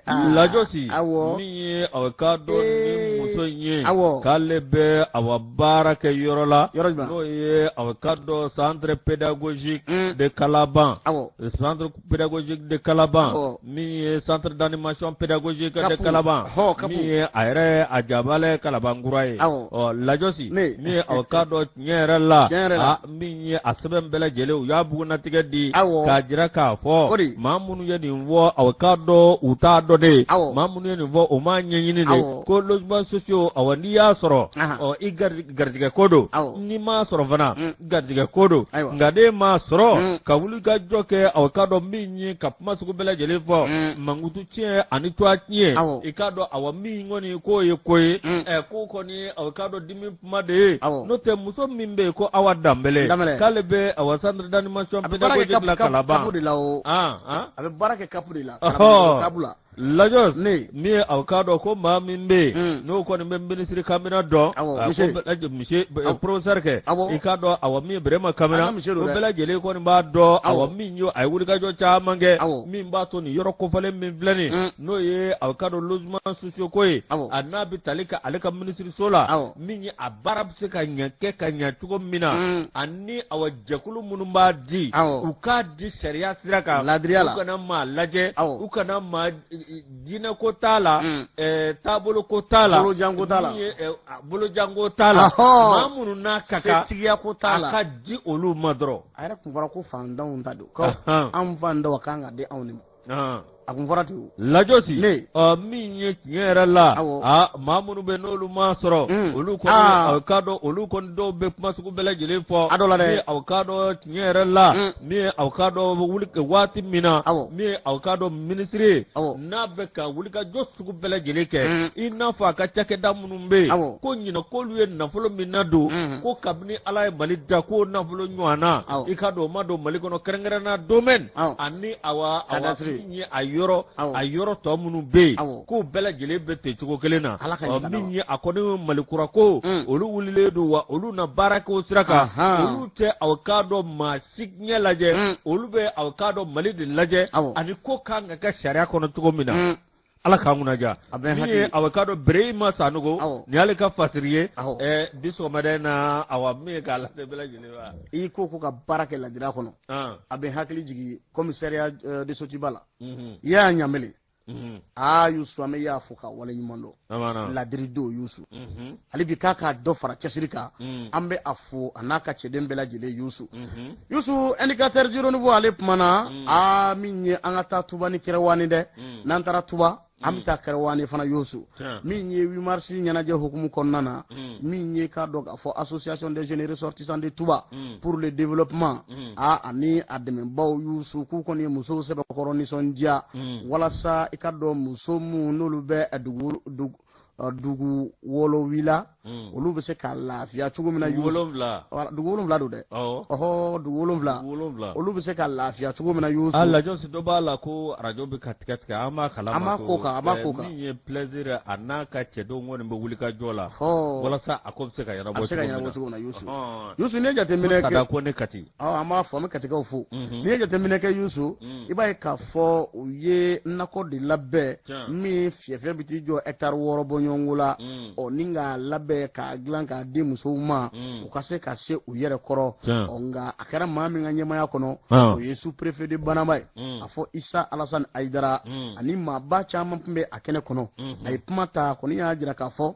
Speaker 2: la josi mi avocado ni muso nye kale be awa baraka yorola no ye avocado centre pédagogique de Calaban centre pédagogique de Calaban mi centre d'animation pédagogique de Calaban mi ayre ajabale Calaban guraye la josi mi avocado nyerela mi asben bela jele ya buguna tigadi ka jira ka fo mamunu ye ninvo avocado utado de mamunu ye ninvo o ma nyanyini de ko losement sociaux awandi ya soro gardiga kodo ni ma soro vana gardiga kodo ngade ma soro ka wuli ga joke avocado minyi ka masuko bela jele fo mangutu tie ani to atie ikado awami ngoni ko ye koye ko ni avocado dimi made no te muso mimbe ko awadambele kalebe awasandre d'animation pédagogique la Calaban abe
Speaker 1: barake kapu de la
Speaker 2: kabula lajos mi avocado ko ma mimbe no ko ni ministre kamera do ko monsieur professeur ke ikado awami brema kamera ko bela jele ko ni ba do awami nyo ay wuri ga jo cha mange mi mba to ni yoro ko fale mi blani no ye avocado losement sociaux ko anabi talika alika ministre sola mi ni abarab se ka nyake ka nyatugo mina anni awajakulu munumba di uka di sharia siraka ukana ma laje ukana ma dina ko tala tabolo ko tala bolo jango tala mamunu na kaka
Speaker 1: tiya ko tala
Speaker 2: aka di olu madro
Speaker 1: ayra kun fara ko fandaw ntado ko am fanda wakanga de awni akun fara tu
Speaker 2: lajosi mi nye nyera la mamunu be nolu masoro olu ko avocado olu ko do be masuku bela jele fo mi avocado nyera la mi avocado wulike wati mina mi avocado ministry na be ka wulika josuku bela jele ke ina fa ka chake damunu be ko nyina ko luye na folo minado ko kabni ala malida ko na folo nywana ikado mado malikono kerengera na domaine ani awa ni yɔrɔ tɔ minnu bɛ yen k'o bɛɛ lajɛlen bɛ ten cogo kelen na min ye a kɔni malikura ko olu wulilen don wa olu na baara kɛ o sira kan olu tɛ aw k'a dɔn maa si ɲɛ lajɛ olu bɛ aw k'a dɔn Mali de lajɛ ani ko kan ka kɛ sariya kɔnɔ cogo min na Ala k'an kunnaja min ye aw k'a dɔn Birahima Sanogo ni y'ale ka fasiri ye bi sɔgɔmada in na awa min ye k'a lase bɛɛ lajɛlen wa i ko ka baara kɛ ladira kɔnɔ a bɛ hakili jigin commissariat de Sotiba la i y'a ɲamele Yusu an bɛ y'a fɔ ka wale ɲuman dɔn ladiri don Yusu ale bi k'a dɔ fara cɛsiri kan an bɛ a fɔ a n'a ka cɛden bɛɛ lajɛlen Yusu indicateur Jironnibo ale kumana min ye an ka taa Tuba ni Kɛrɛwani dɛ n'an taara Tuba an bɛ taa Kɛrɛwani fana Yusu min ye 8 mars ɲɛnajɛ hukumu kɔnɔna na min ye k'a dɔn k'a fɔ association des jeunes ressortissants de Tuba pour le développement ani a dɛmɛbaw Yusu k'u kɔni ye musow sɛbɛkɔrɔ nisɔndiya walasa i ka dɔn muso mun n'olu bɛ dugu wolowila olu bɛ se ka lafiya cogo min na dugu 7 don dɛ dugu 7 olu bɛ se ka lafiya cogo min na Yusu lajɔ si dɔ b'a la ko radio bɛ ka tigɛ an b'a kalama ko min ye plaisir a n'a ka cɛdenw kɔni bɛ wuli ka jɔ la walasa a ko bɛ se ka ɲɛnabɔ cogo min na Yusu n'i ye jateminɛ kɛ ka ko ne Kati an b'a fɔ an bɛ Katikaw fo n'i ye jateminɛ kɛ Yusu i b'a ye k'a fɔ u ye nakɔ de labɛn min fiyɛfiyɛ bɛ t'i jɔ hectare 6 bɔ ɲɔgɔn la ni ka labɛn k'a dilan k'a di musow ma u ka se ka se u yɛrɛ kɔrɔ nka a kɛra maa min ka ɲɛmaya kɔnɔ o ye sous-préfet de Banamba ye a fɔ Isa Alasani Ayidara ani maaba caman tun bɛ a kɛnɛ kɔnɔ a ye kuma ta kɔni y'a jira k'a fɔ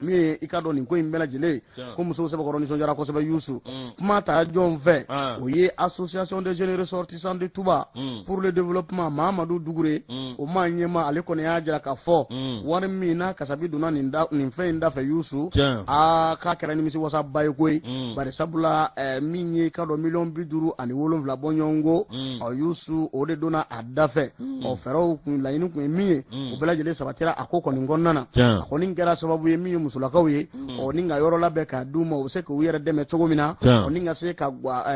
Speaker 2: min ye i ka dɔn nin ko in bɛɛ lajɛlen ko musow sɛbɛkɔrɔ nisɔndiyara kosɛbɛ Yusu kuma ta jɔn fɛ o ye association des jeunes ressortissants de Tuba pour le développement Mahamadu Dugure o maa ɲɛma ale kɔni y'a jira k'a fɔ wari min n'a kasabi donna nin fɛn in da fɛ Yusu k'a kɛra nimisi wasaba ye koyi bari sabula min ye i ka dɔn 57 bɔ ɲɔgɔn ko Yusu o de donna a da fɛ fɛɛrɛw kun laɲini kun ye min ye o bɛɛ lajɛlen sabatira a ko kɔni kɔnɔna na a kɔni kɛra sababu ye min ye musolakaw ye ni ka yɔrɔ labɛn k'a d'u ma u bɛ se k'u yɛrɛ dɛmɛ cogo min na ni ka se ka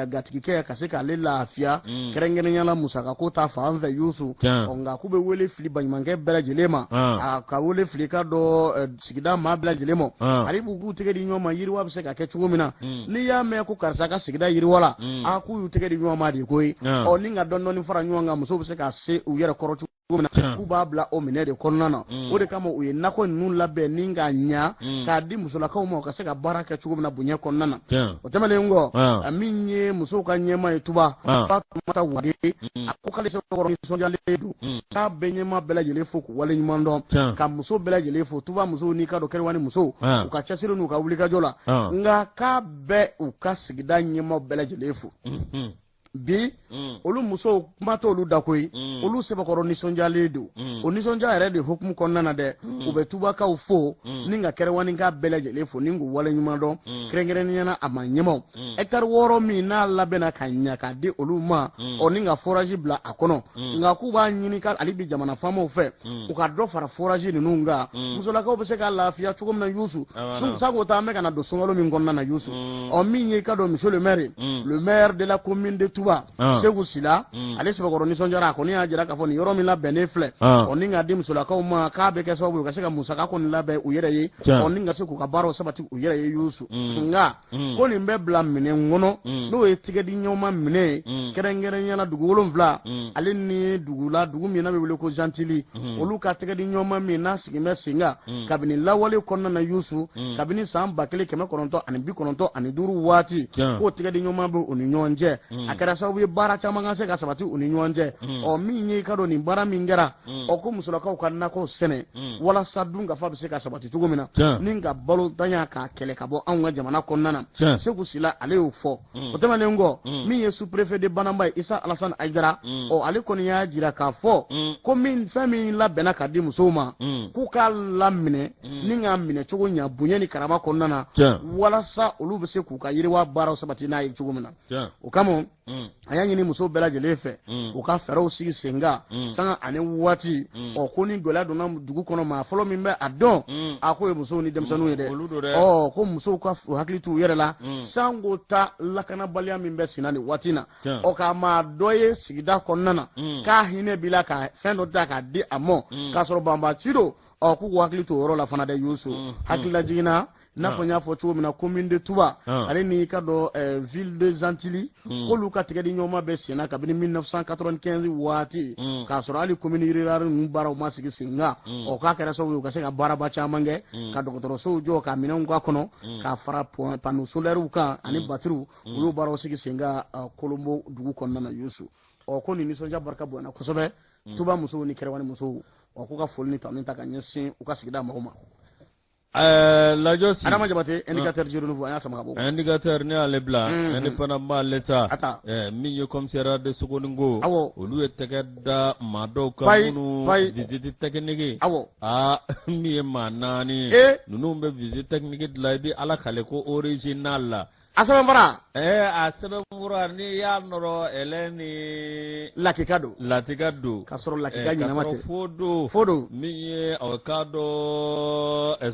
Speaker 2: gatigikɛ ka se k'ale lafiya kɛrɛnkɛrɛnyala musakako ta fan fɛ Yusu nka k'u bɛ wele fili baɲumankɛ bɛɛ lajɛlen ma ka wele fili ka dɔ sigida maa bɛɛ lajɛlen ma ale b'u k'u tɛgɛ di ɲɔgɔn ma yiriwa bɛ se ka kɛ cogo min na n'i y'a mɛn ko karisa ka sigida yiriwa la k'u y'u tɛgɛ di ɲɔgɔn ma de koyi ni ka dɔɔni fara ɲɔgɔn kan musow bɛ se ka se u yɛrɛ kɔrɔ cogo k'u b'a bila o minɛ de kɔnɔna na o de kama u ye nakɔ ninnu labɛn ni ka ɲa k'a di musolakaw ma u ka se ka baara kɛ cogo min na bonya kɔnɔna na o tɛmɛnen kɔ min ye musow ka ɲɛma ye Tuba Fatumata Wade a ko k'ale sɛbɛkɔrɔ nisɔndiyalen don k'a bɛɛ ɲɛma bɛɛ lajɛlen fo k'u wale ɲuman dɔn ka muso bɛɛ lajɛlen fo Tuba musow n'i ka dɔn Kɛrɛwani musow u ka cɛsiri n'u ka wulikajɔ la nka k'a bɛɛ u ka sigida ɲɛmaw bɛɛ lajɛlen fo bi olu musow kuma t'olu da koyi olu sɛbɛkɔrɔ nisɔndiyalen don o nisɔndiya yɛrɛ de hukumu kɔnɔna na dɛ u bɛ Tubakaw fo ni ka Kɛrɛwani ka bɛɛ lajɛlen fo ni k'u wale ɲuman dɔn kɛrɛnkɛrɛnnenya a ma ɲɛmaw hectare 6 min n'a labɛnna ka ɲa k'a di olu ma ni ka forage bila a kɔnɔ nka k'u b'a ɲini ka hali bi jamana faamaw fɛ u ka dɔ fara forage ninnu kan musolakaw bɛ se ka lafiya cogo min na Yusu sago ta an bɛ ka na don sunkalo min kɔnɔna na Yusu min ye i ka dɔn monsieur le maire de la commune de Tuba Segu Sila ale sɛbɛkɔrɔ nisɔndiyara a kɔni y'a jira k'a fɔ nin yɔrɔ min labɛnnen filɛ ni ka di musolakaw ma k'a bɛ kɛ sababu u ka se ka musaka kɔni labɛn u yɛrɛ ye ni ka se k'u ka baaraw sabati u yɛrɛ ye Yusu nka ko nin bɛ bila minɛn kɔnɔ n'o ye tigɛdi ɲɔgɔnma minɛ ye kɛrɛnkɛrɛnyala dugu 7 ale ni dugu min n'a bɛ wele ko Jantili olu ka tigɛdi ɲɔgɔnma min n'a sigin bɛ sen kan kabini lawale kɔnɔna na Yusu kabini san 1995 waati k'o tigɛdi ɲɔgɔnma bɛ u ni ɲɔgɔn cɛ a kɛra sababu ye baara caman ka se ka sabati u ni ɲɔgɔn cɛ min ye i ka dɔn nin baara min kɛra ko musolakaw ka nakɔ sɛnɛ walasa dun ka fa bɛ se ka sabati cogo min na ni ka balo tanya k'a kɛlɛ ka bɔ anw ka jamana kɔnɔna na Segu Sila ale y'o fɔ o tɛmɛnen kɔ min ye sous-préfet de Banamba Isa Alasani Ayidara ale kɔni y'a jira k'a fɔ ko fɛn min labɛnna ka di musow ma k'u k'a laminɛ ni k'a minɛ cogo ɲa bonya ni karama kɔnɔna na walasa olu bɛ se k'u ka yiriwa baaraw sabati n'a ye cogo min na o kama
Speaker 1: a y'a ɲini muso bɛɛ lajɛlen fɛ u ka fɛɛrɛw sigi sen kan sanga ani waati ko ni gɛlɛya donna dugu kɔnɔ maa fɔlɔ min bɛ a dɔn a ko ye musow ni denmisɛnninw ye dɛ ko musow ka hakili t'u yɛrɛ la sango ta lakanabaliya min bɛ senna nin waati na ka maa dɔ ye sigida kɔnɔna na k'a hinɛ b'i la ka fɛn dɔ ta k'a di a mɔ k'a sɔrɔ banbaaci don k'u hakili t'o yɔrɔ la fana dɛ Yusu hakilila jiginna n'a fɔ n y'a fɔ cogo min na commune de Touba ale ni ka dɔ ville de Gentilly k'olu ka tigɛ di ɲɔgɔnma bɛ senna kabini 1995 waati k'a sɔrɔ hali commune rurale ninnu baaraw ma sigi sen kan k'a kɛra sababu ye u ka se ka baaraba caman kɛ ka dɔgɔtɔrɔsow jɔ ka minɛnw k'a kɔnɔ ka fara panneaux solaires kan ani batteries u y'o baaraw sigi sen kan Kolonbo dugu kɔnɔna na Yusu ko nin nisɔndiya barika bonyana kosɛbɛ Touba musow ni Kɛrɛwani musow k'u ka foli ni tanu ta ka ɲɛsin u ka sigida mɔgɔw ma.
Speaker 2: Lajosi
Speaker 1: Adama Jabate indicateur du renouveau anya sama gabo
Speaker 2: indicateur ne ale bla ne fana ma leta min ye commissaire de Sogoningo olu ye tɛgɛ da maa dɔw ka minnu visite technique min ye maa 4 ninnu bɛ visite technique dilan i bɛ ala kale ko original la
Speaker 1: a sɛbɛnfura
Speaker 2: a sɛbɛnfura ni y'a nɔrɔ ele ni
Speaker 1: latika don
Speaker 2: ka
Speaker 1: sɔrɔ latika ɲɛnama tɛ
Speaker 2: fo don min ye aw ka dɔ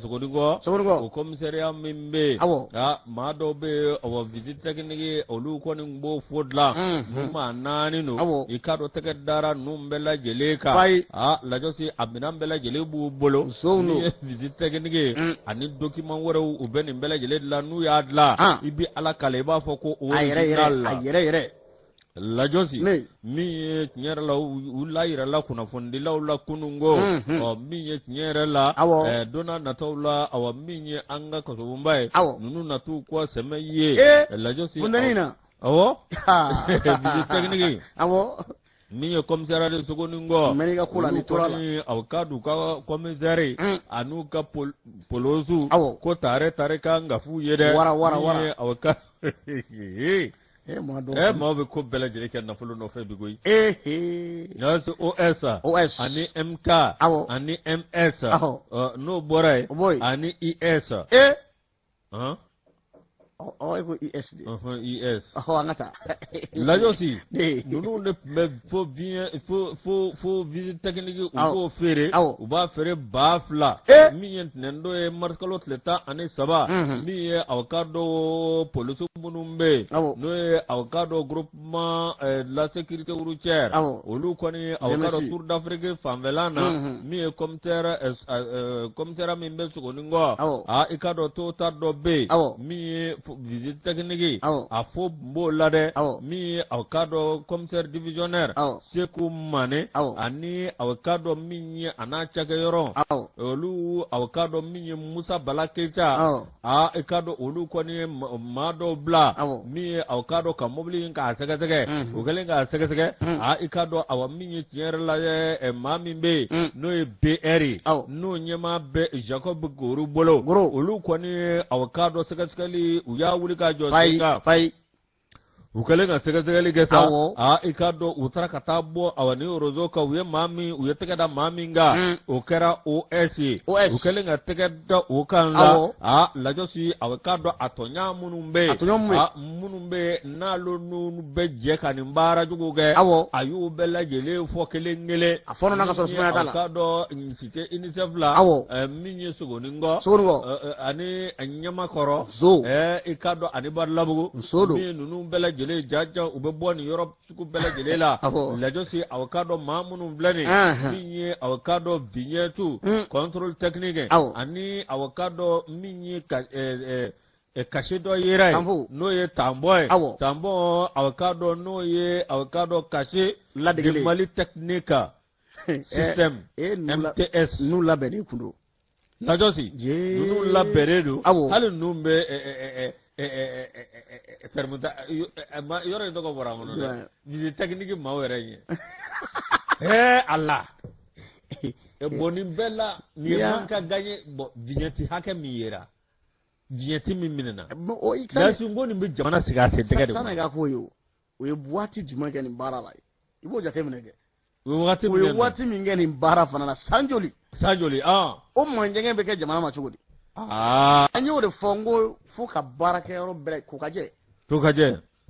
Speaker 2: Sogoningo o commissariat min bɛ maa dɔw bɛ aw visite technique olu kɔni b'o fo dilan nu maa 4 don i ka dɔ tɛgɛ dara nu bɛɛ lajɛlen kan Lajosi a minɛn bɛɛ lajɛlen b'u bolo min ye visite technique ani document wɛrɛw u bɛ nin bɛɛ lajɛlen dilan n'u y'a dilan i bɛ ala kale i b'a fɔ ko original la
Speaker 1: a yɛrɛ
Speaker 2: Lajosi min ye tiɲɛ yɛrɛ la u la yɛrɛ la kunnafonidilaw la kunungo min ye tiɲɛ yɛrɛ la donna nataw la min ye an ka kasobonba ye ninnu natu kɔ sɛmɛ ye Lajosi visite technique min ye commissariat de Sogoningo aw ka du ka commissaire an'u ka polosu ko tare kan ka f'u ye dɛ aw ka maa bɛ ko bɛɛ lajɛlen kɛ nafolo nɔfɛ bi koyi yasi OS ani MK ani MS n'o bɔra ye ani IS
Speaker 1: ko ES de
Speaker 2: ES
Speaker 1: an ka taa
Speaker 2: Lajosi ninnu de tun bɛ fo visite technique u b'o feere u b'a feere 2000 min ye ntɛnɛn ye marikalo tile 13 min ye aw ka dɔ polisi minnu bɛ yen n'o ye aw ka dɔ groupement la sécurité routière olu kɔni aw ka dɔ Tour d'Afrique fanfɛla na min ye commissaire min bɛ Sogoningo i ka dɔ Toyota dɔ bɛ yen min ye visite technique a fo b'o la dɛ min ye aw ka dɔ commissaire divisionnaire Seku Mane ani aw ka dɔ min ye a n'a cakɛyɔrɔ olu aw ka dɔ min ye Musa Bala Keita i ka dɔ olu kɔni ye maa dɔw bila min ye aw ka dɔ ka mobili in k'a sɛgɛsɛgɛ o kɛlen k'a sɛgɛsɛgɛ i ka dɔ aw min ye tiɲɛ yɛrɛ la maa min bɛ yen n'o ye BR n'o ɲɛmaa bɛ Jacob Goru bolo olu kɔni aw ka dɔ sɛgɛsɛgɛli u y'a wuli ka jɔ sen kan u kɛlen ka sɛgɛsɛgɛli kɛ sa i ka dɔn u taara ka taa bɔ ni réseau kan u ye maa min u ye tɛgɛ da maa min kan o kɛra OS ye u kɛlen ka tɛgɛ da o kan la Lajosi a ka dɔn a tɔɲa minnu bɛ yen minnu bɛ n'olu n'u bɛ jɛ ka nin baara jugu kɛ a y'u bɛɛ lajɛlen fɔ kelen
Speaker 1: a fɔlɔ na ka sɔrɔ sumaya t'a la
Speaker 2: a ka dɔn cité UNICEF la min ye Sogoningo ani Ɲamakɔrɔ i ka dɔn ani Badalabugu min ninnu bɛɛ lajɛlen jaja u bɛ bɔ nin yɔrɔ sugu bɛɛ lajɛlen la Lajosi aw ka dɔn maa minnu filɛ nin min ye aw ka dɔn vignette contrôle technique ani aw ka dɔn min ye kasi dɔ yera ye n'o ye tanbɔ ye tanbɔ aw ka dɔn n'o ye aw ka dɔn kasi de Mali technique système MTS
Speaker 1: n'u labɛnnen kun don
Speaker 2: Lajosi ninnu labɛnnen don hali ninnu bɛ yɔrɔ in tɔgɔ bɔra kɔnɔ dɛ visite technique maaw yɛrɛ ye Allah bon nin bɛɛ la nin ye man ka gagner vignette hakɛ min yera vignette min minɛna Yasi n ko nin bɛ jamana sigi a sen tɛgɛ de
Speaker 1: sanni ka k'o ye o ye waati jumɛn kɛ nin baara la i b'o jateminɛ kɛ
Speaker 2: o
Speaker 1: ye waati min kɛ nin baara fana na san joli o manjɛngɛ bɛ kɛ jamana ma cogo di an y'o de fɔ n ko fo ka baarakɛyɔrɔ bɛɛ ko ka jɛ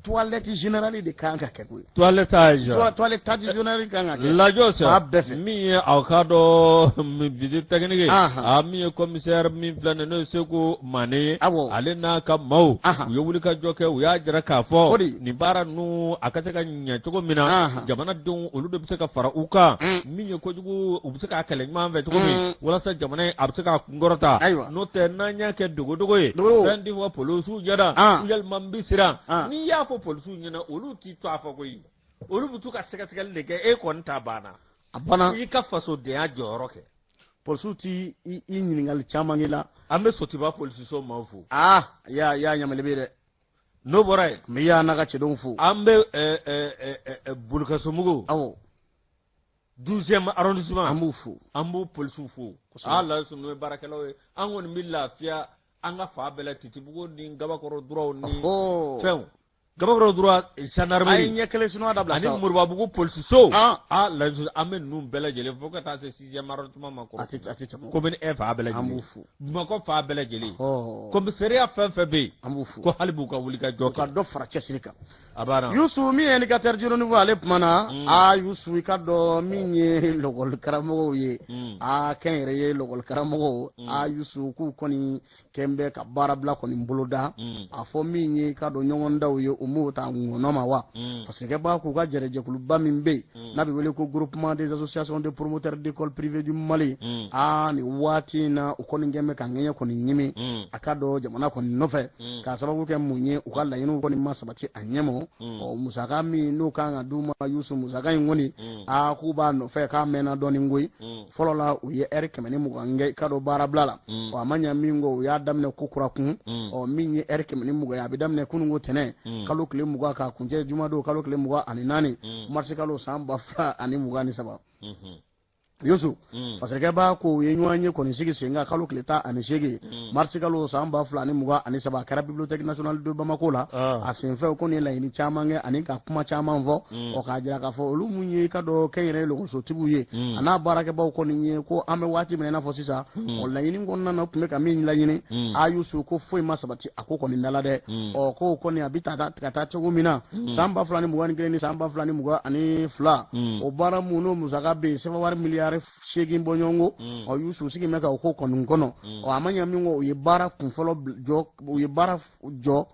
Speaker 1: toilette générale de kan ka kɛ koyi
Speaker 2: toilettage
Speaker 1: générale kan ka kɛ
Speaker 2: lajo sa
Speaker 1: bɛɛ
Speaker 2: min ye aw ka dɔ visite technique a min ye commissaire min filɛ nin n'o ye Seko Mane ale n'a ka maaw u ye wuli ka jɔ kɛ u y'a jira k'a fɔ nin baara ninnu a ka se ka ɲɛ cogo min na jamanadenw olu de bɛ se ka fara u kan min ye kojugu u bɛ se k'a kɛlɛ ɲuman fɛ cogo min walasa jamana in a bɛ se k'a kunkɔrɔta n'o tɛ n'an y'a kɛ dogodogo ye fɛn di fɔ polisiw ɲɛna yalima n bɛ siran n'i y'a fɔ polisiw ɲɛna olu t'i to a fɔ koyi olu bɛ to ka sɛgɛsɛgɛli de kɛ e kɔni ta banna a banna i ka fasodenya jɔyɔrɔ kɛ
Speaker 1: polisiw ti i ɲininkali caman la
Speaker 2: an bɛ Sotiba polisiso maaw fo
Speaker 1: y'a ɲamale bɛ dɛ
Speaker 2: n'o bɔra yen
Speaker 1: mais y'a n'a ka cɛdenw fo
Speaker 2: an bɛ Bolikasomugu 12e arrondissement
Speaker 1: an b'u fo
Speaker 2: an b'u polisiw fo la sunu ye baarakɛlaw ye an kɔni bɛ lafiya an ka fa bɛɛ la Titibugu ni Gabakɔrɔ Duraw ni fɛnw Gabakɔrɔ Dura gendarmerie
Speaker 1: a ye ɲɛ kelen sunu dabila
Speaker 2: ani Moribabugu polisiso la an bɛ ninnu bɛɛ lajɛlen fo ka taa se 6e arrondissement ma kɔrɔ commune F fa bɛɛ lajɛlen Bamakɔ fa bɛɛ lajɛlen commissariat fɛn fɛn bɛ yen
Speaker 1: an b'u fo
Speaker 2: ko hali b'u ka wuli ka jɔ
Speaker 1: ka dɔ fara cɛsiri kan
Speaker 2: a banna
Speaker 1: Yusu min ye éducateur junior ale kumana Yusu i ka dɔn min ye lɔgɔli karamɔgɔw ye kɛnyɛrɛ ye lɔgɔli karamɔgɔw Yusu k'u kɔni kɛn bɛ ka baara bila kɔni boloda a fɔ min ye i ka dɔn ɲɔgɔndanw ye u m'o ta ŋɔnɔ ma wa parce que b'a k'u ka jɛrɛjɛkuluba min bɛ yen n'a bɛ wele ko groupement des associations de promoteurs d'écoles privées du Mali nin waati in na u kɔni kɛn bɛ ka ŋɛɲɛ kɔni ɲimi a ka dɔn jamana kɔni nɔfɛ k'a sababu kɛ mun ye u ka laɲiniw kɔni ma sabati a ɲɛmɔ musaka min n'o kan ka d'u ma Yusu musaka in kɔni k'u b'a nɔfɛ k'a mɛnna dɔɔnin koyi fɔlɔ la u ye heure 120 kɛ i ka dɔn baarabila la a ma ɲɛ min kɔ u y'a daminɛ ko kura kun min ye heure 120 ye a bɛ daminɛ kununko tɛnɛ kalo tile 20 k'a kuncɛ jumadon kalo tile 24 marisi kalo san 2023 Yusu parce que b'a ko u ye ɲɔgɔn ye kɔni sigi sen kan kalo tile 18 marisi kalo san 2023 kɛra bibliothèque nationale de Bamako la a senfɛ o kɔni ye laɲini caman kɛ ani ka kuma caman fɔ k'a jira k'a fɔ olu mun ye ka dɔ kɛnyɛrɛye lɔgɔsotigiw ye a n'a baarakɛbaw kɔni ye ko an bɛ waati min na i n'a fɔ sisan laɲini kɔnɔna na tun bɛ ka min laɲini Yusu ko foyi ma sabati a ko kɔni dala dɛ ko kɔni a bɛ ka taa cogo min na san 2021 ni san 2022 o baara mun n'o musaka bɛ yen sɛbɛn miliyari 8 bɔɲɔgɔnko Yusu sigi mɛ ka o ko kɔni kɔnɔ a ma ɲɛ min kɔ u ye baara kunfɔlɔ jɔ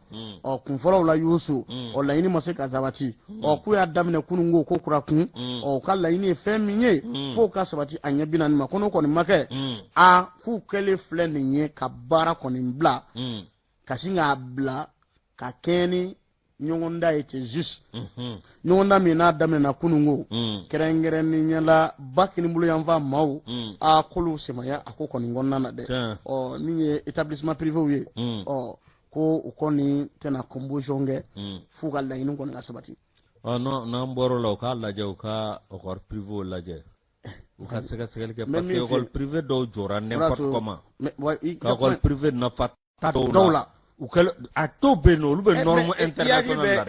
Speaker 1: kunfɔlɔw la Yusu laɲini ma se ka sabati k'u y'a daminɛ kununko ko kura kun ka laɲini ye fɛn min ye fo ka sabati a ɲɛ 40 ma ko n'o kɔni ma kɛ k'u kɛlen filɛ nin ye ka baara kɔni bila ka sin k'a bila ka kɛɲɛ ni ɲɔgɔndan ye c'est juste ɲɔgɔndan min n'a daminɛna kununko kɛrɛnkɛrɛnnenya la ba kini bolo yanfan maaw k'olu semaya a ko kɔni kɔnɔna na dɛ min ye établissement privé ye ko u kɔni tɛna composition kɛ f'u ka laɲini kɔni ka sabati
Speaker 2: n'an bɔr'o la u k'a lajɛ u ka école privée lajɛ u ka sɛgɛsɛgɛli kɛ parce que école privée dɔw jɔra n'importe comment ka école privée nafa t'a dɔw la a to bɛ yen olu bɛ norme internationale la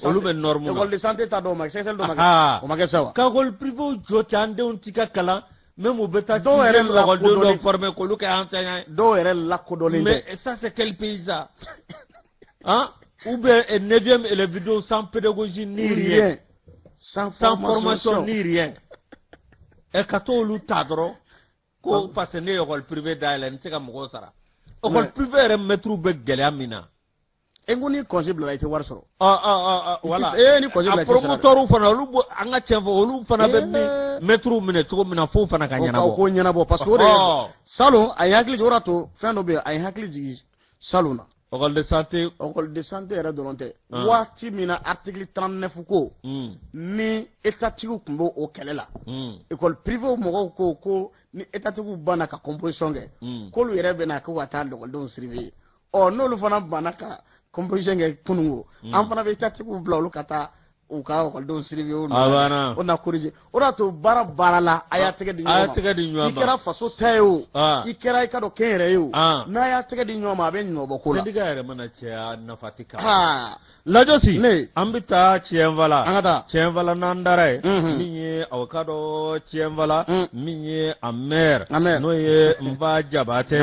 Speaker 2: olu bɛ norme na
Speaker 1: école de santé ta dɔw ma sɛgɛsɛgɛli dɔw ma kɛ o ma kɛ sa wa
Speaker 2: ka école privée jɔ cɛ an denw ti ka kalan même u bɛ taa dɔw yɛrɛ lakɔlidenw dɔw former k'olu kɛ enseignant
Speaker 1: dɔw yɛrɛ lakodɔnlen
Speaker 2: mais ça c'est quel pays ça ou bien 9e élève sans pédagogie ni rien sans formation ni rien ka t'olu ta dɔrɔn ko parce que ne ye école privée dayɛlɛ n tɛ ka mɔgɔw sara école privée yɛrɛ maître bɛ gɛlɛya min na
Speaker 1: ko ni congé bila i tɛ wari sɔrɔ
Speaker 2: voilà ni congé bila promoteur fana olu an ka tiɲɛ fɔ olu fana bɛ maître minɛ cogo min na fo fana ka ɲɛnabɔ
Speaker 1: ko ɲɛnabɔ parce que o de salon a ye hakili jigin o de to fɛn dɔ bɛ yen a ye hakili jigin salon na
Speaker 2: école
Speaker 1: de santé yɛrɛ dɔrɔn tɛ waati min na article 39 ko ni étatigiw tun b'o kɛlɛ la école privée mɔgɔw ko ni étatigiw banna ka composition kɛ k'olu yɛrɛ bɛna ko ka taa lɔgɔlidenw surveiller n'olu fana banna ka composition kɛ kununko an fana bɛ étatigiw bila olu ka taa u ka ekɔlidenw siribi o
Speaker 2: abana
Speaker 1: o na corriger o da to baara la a y'a tɛgɛ di ɲɔgɔn ma i kɛra faso ta ye o i kɛra i ka dɔn kɛn yɛrɛ ye o n'a y'a tɛgɛ di ɲɔgɔn ma a bɛ ɲɔbɔ ko la
Speaker 2: sɛndiga yɛrɛ mana caya nafa tɛ k'a lajɔsi an bɛ taa Tiɲɛnfala
Speaker 1: an ka taa
Speaker 2: Tiɲɛnfala n'an dara ye min ye aw ka dɔn Tiɲɛnfala min ye a maire n'o ye Nfa Jabatɛ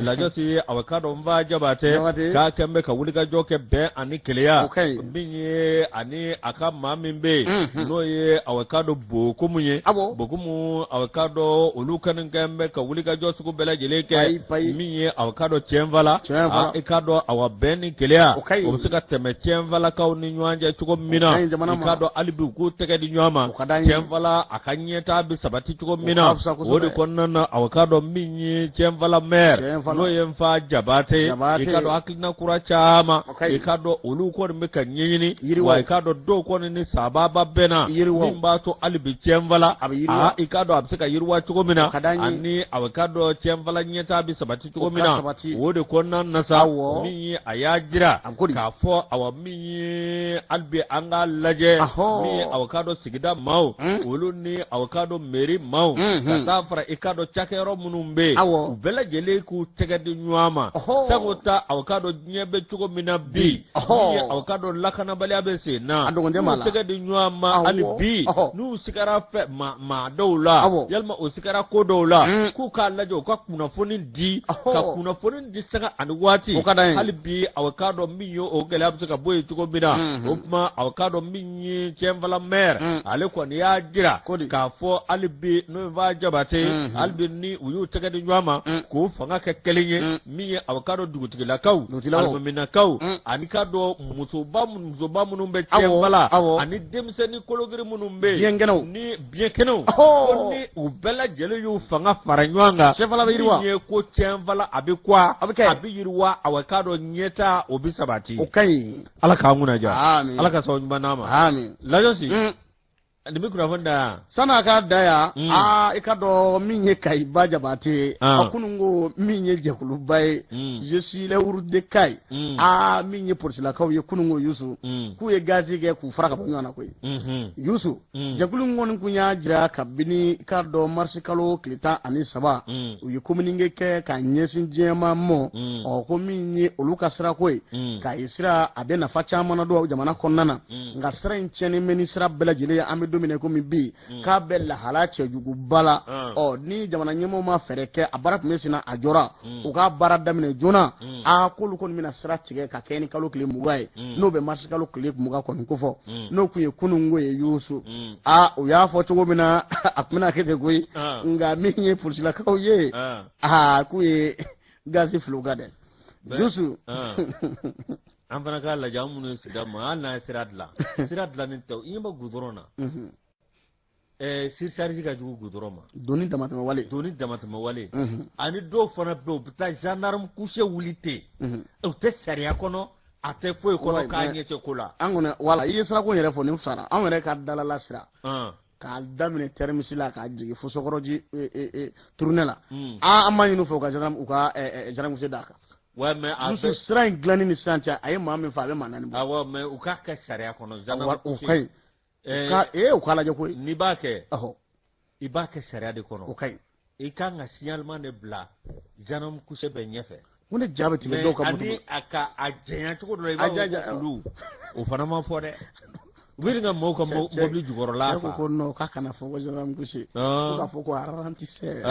Speaker 2: lajɔsi aw ka dɔn Nfa Jabatɛ k'a kɛn bɛ ka wulikajɔ kɛ bɛn ani keleya min ye ani a ka maa min bɛ yen n'o ye aw ka dɔn Bokumu ye Bokumu aw ka dɔn olu kɛn bɛ ka wulikajɔ sugu bɛɛ lajɛlen kɛ min ye aw ka dɔn Tiɲɛnfala i ka dɔn aw bɛn ni keleya o bɛ se ka tɛmɛ Tiɲɛnfalakaw ni ɲɔgɔn cɛ cogo min na i ka dɔn hali bi u k'u tɛgɛ di ɲɔgɔn ma Tiɲɛnfala a ka ɲɛtaa bɛ sabati cogo min na o de kɔnɔna na aw ka dɔn min ye Tiɲɛnfala maire n'o ye Nfa Jabatɛ i ka dɔn hakilina kura caman i ka dɔn olu kɔni bɛ ka ɲɛɲini wa i ka dɔn dɔw kɔni ni sababa bɛnna min b'a to hali bi Tiɲɛnfala i ka dɔn a bɛ se ka yiriwa cogo min na ani aw ka dɔn Tiɲɛnfala ɲɛtaa bɛ sabati cogo min na o de kɔnɔna na sa min ye a y'a jira k'a fɔ aw min ye hali bi an ka lajɛ min ye aw ka dɔn sigida maaw olu ni aw ka dɔn mairie maaw ka taa fara i ka dɔn cakɛyɔrɔ minnu bɛ yen u bɛɛ lajɛlen k'u tɛgɛ di ɲɔgɔn ma sabu ta aw ka dɔn diɲɛ bɛ cogo min na bi min ye aw ka dɔn lakanabaliya bɛ sen na n'u tɛgɛ di ɲɔgɔn ma hali bi n'u sigara fɛ maa dɔw la yalima o sigara ko dɔw la k'u k'a lajɛ u ka kunnafoni di ka kunnafoni di saga ani waati hali bi aw ka dɔn min ye o gɛlɛya bɛ se ka bɔ yen cogo min na o kuma aw ka dɔn min ye Tiɲɛnfala maire ale kɔni y'a jira k'a fɔ hali bi n'o ye Nfa Jabatɛ hali bi ni u y'u tɛgɛ di ɲɔgɔn ma k'o fanga kɛ kelen ye min ye aw ka dɔn dugutigilakaw alimaminakaw ani ka dɔn musoba minnu bɛ Tiɲɛnfala ani denmisɛnnin kologiri minnu bɛ yen ni biyɛnkɛnɛw ko ni u bɛɛ lajɛlen y'u fanga fara ɲɔgɔn kan min ye ko Tiɲɛnfala a bɛ kuwa a bɛ yiriwa aw ka dɔn ɲɛtaa o bɛ sabati Ala k'an kunna ja Ala ka sababu ɲuman d'an ma lajɔsi nin bɛ kunnafoni da yan
Speaker 1: san'a ka da yan i ka dɔn min ye Kayiba Jabatɛ a kunun ko min ye jɛkuluba ye je suis le Wurudekayi min ye polisilakaw ye kunun ko Yusu k'u ye gazi kɛ k'u fara ka bɔ ɲɔgɔn na koyi Yusu jɛkulu in kɔni kun y'a jira kabini i ka dɔn marisi kalo tile 13 u ye communiqué kɛ ka ɲɛsin diɲɛma mɔ ko min ye olu ka sirako ye k'a ye sira a bɛ nafa caman na don jamana kɔnɔna na nka sira in tiɲɛni bɛ ni sira bɛɛ lajɛlen an bɛ domine komi bi k'a bɛ lahala cɛjuguba la ni jamana ɲɛmɔgɔw ma fɛɛrɛ kɛ a baara tun bɛ senna a jɔra u ka baara daminɛ joona k'olu kɔni bɛna sira tigɛ ka kɛ ni kalo tile 20 ye n'o bɛ marisi kalo tile 20 kɔni kofɔ n'o kun ye kunungo ye Yusu u y'a fɔ cogo min na a tun bɛna kɛ ten koyi nka min ye polisilakaw ye k'u ye gazi filoga dɛ Yusu
Speaker 2: an fana k'a lajɛ an minnu ye sigida ma hali n'a ye sira dilan ni tɛ i ɲɛ bɛ goudron na surcharge ka jugu goudron ma
Speaker 1: doni damatɛmɛ wale ani dɔw fana bɛ u bɛ taa gendarme couché wuli ten u tɛ sariya kɔnɔ a tɛ foyi kɔnɔ k'a ɲɛ tɛ ko la an kɔni wala i ye sirako yɛrɛ fɔ nin sara an yɛrɛ ka dalala sira k'a daminɛ termisi la k'a jigin fo Sokɔrɔji tournée la an b'a ɲini u fɛ u ka gendarme couché d'a kan ouais mais Yusu sira in dilanni ni sisan cɛ a ye maa min fɔ a bɛ maa naani bɔ awɔ mais u k'a kɛ sariya kɔnɔ gendarme couché o ka ɲi u k'a lajɛ koyi n'i b'a kɛ i b'a kɛ sariya de kɔnɔ o ka ɲi i kan ka signalement de bila gendarme couché bɛɛ ɲɛfɛ ko ne ja bɛ tigɛ dɔw ka moto ani a ka a jɛnya cogo dɔ la i b'a fɔ olu o fana ma fɔ dɛ u bɛ ka mɔgɔw ka mobili jukɔrɔla fa ko non k'a kana fɔ ko gendarme couché ko k'a fɔ ko ralentisseur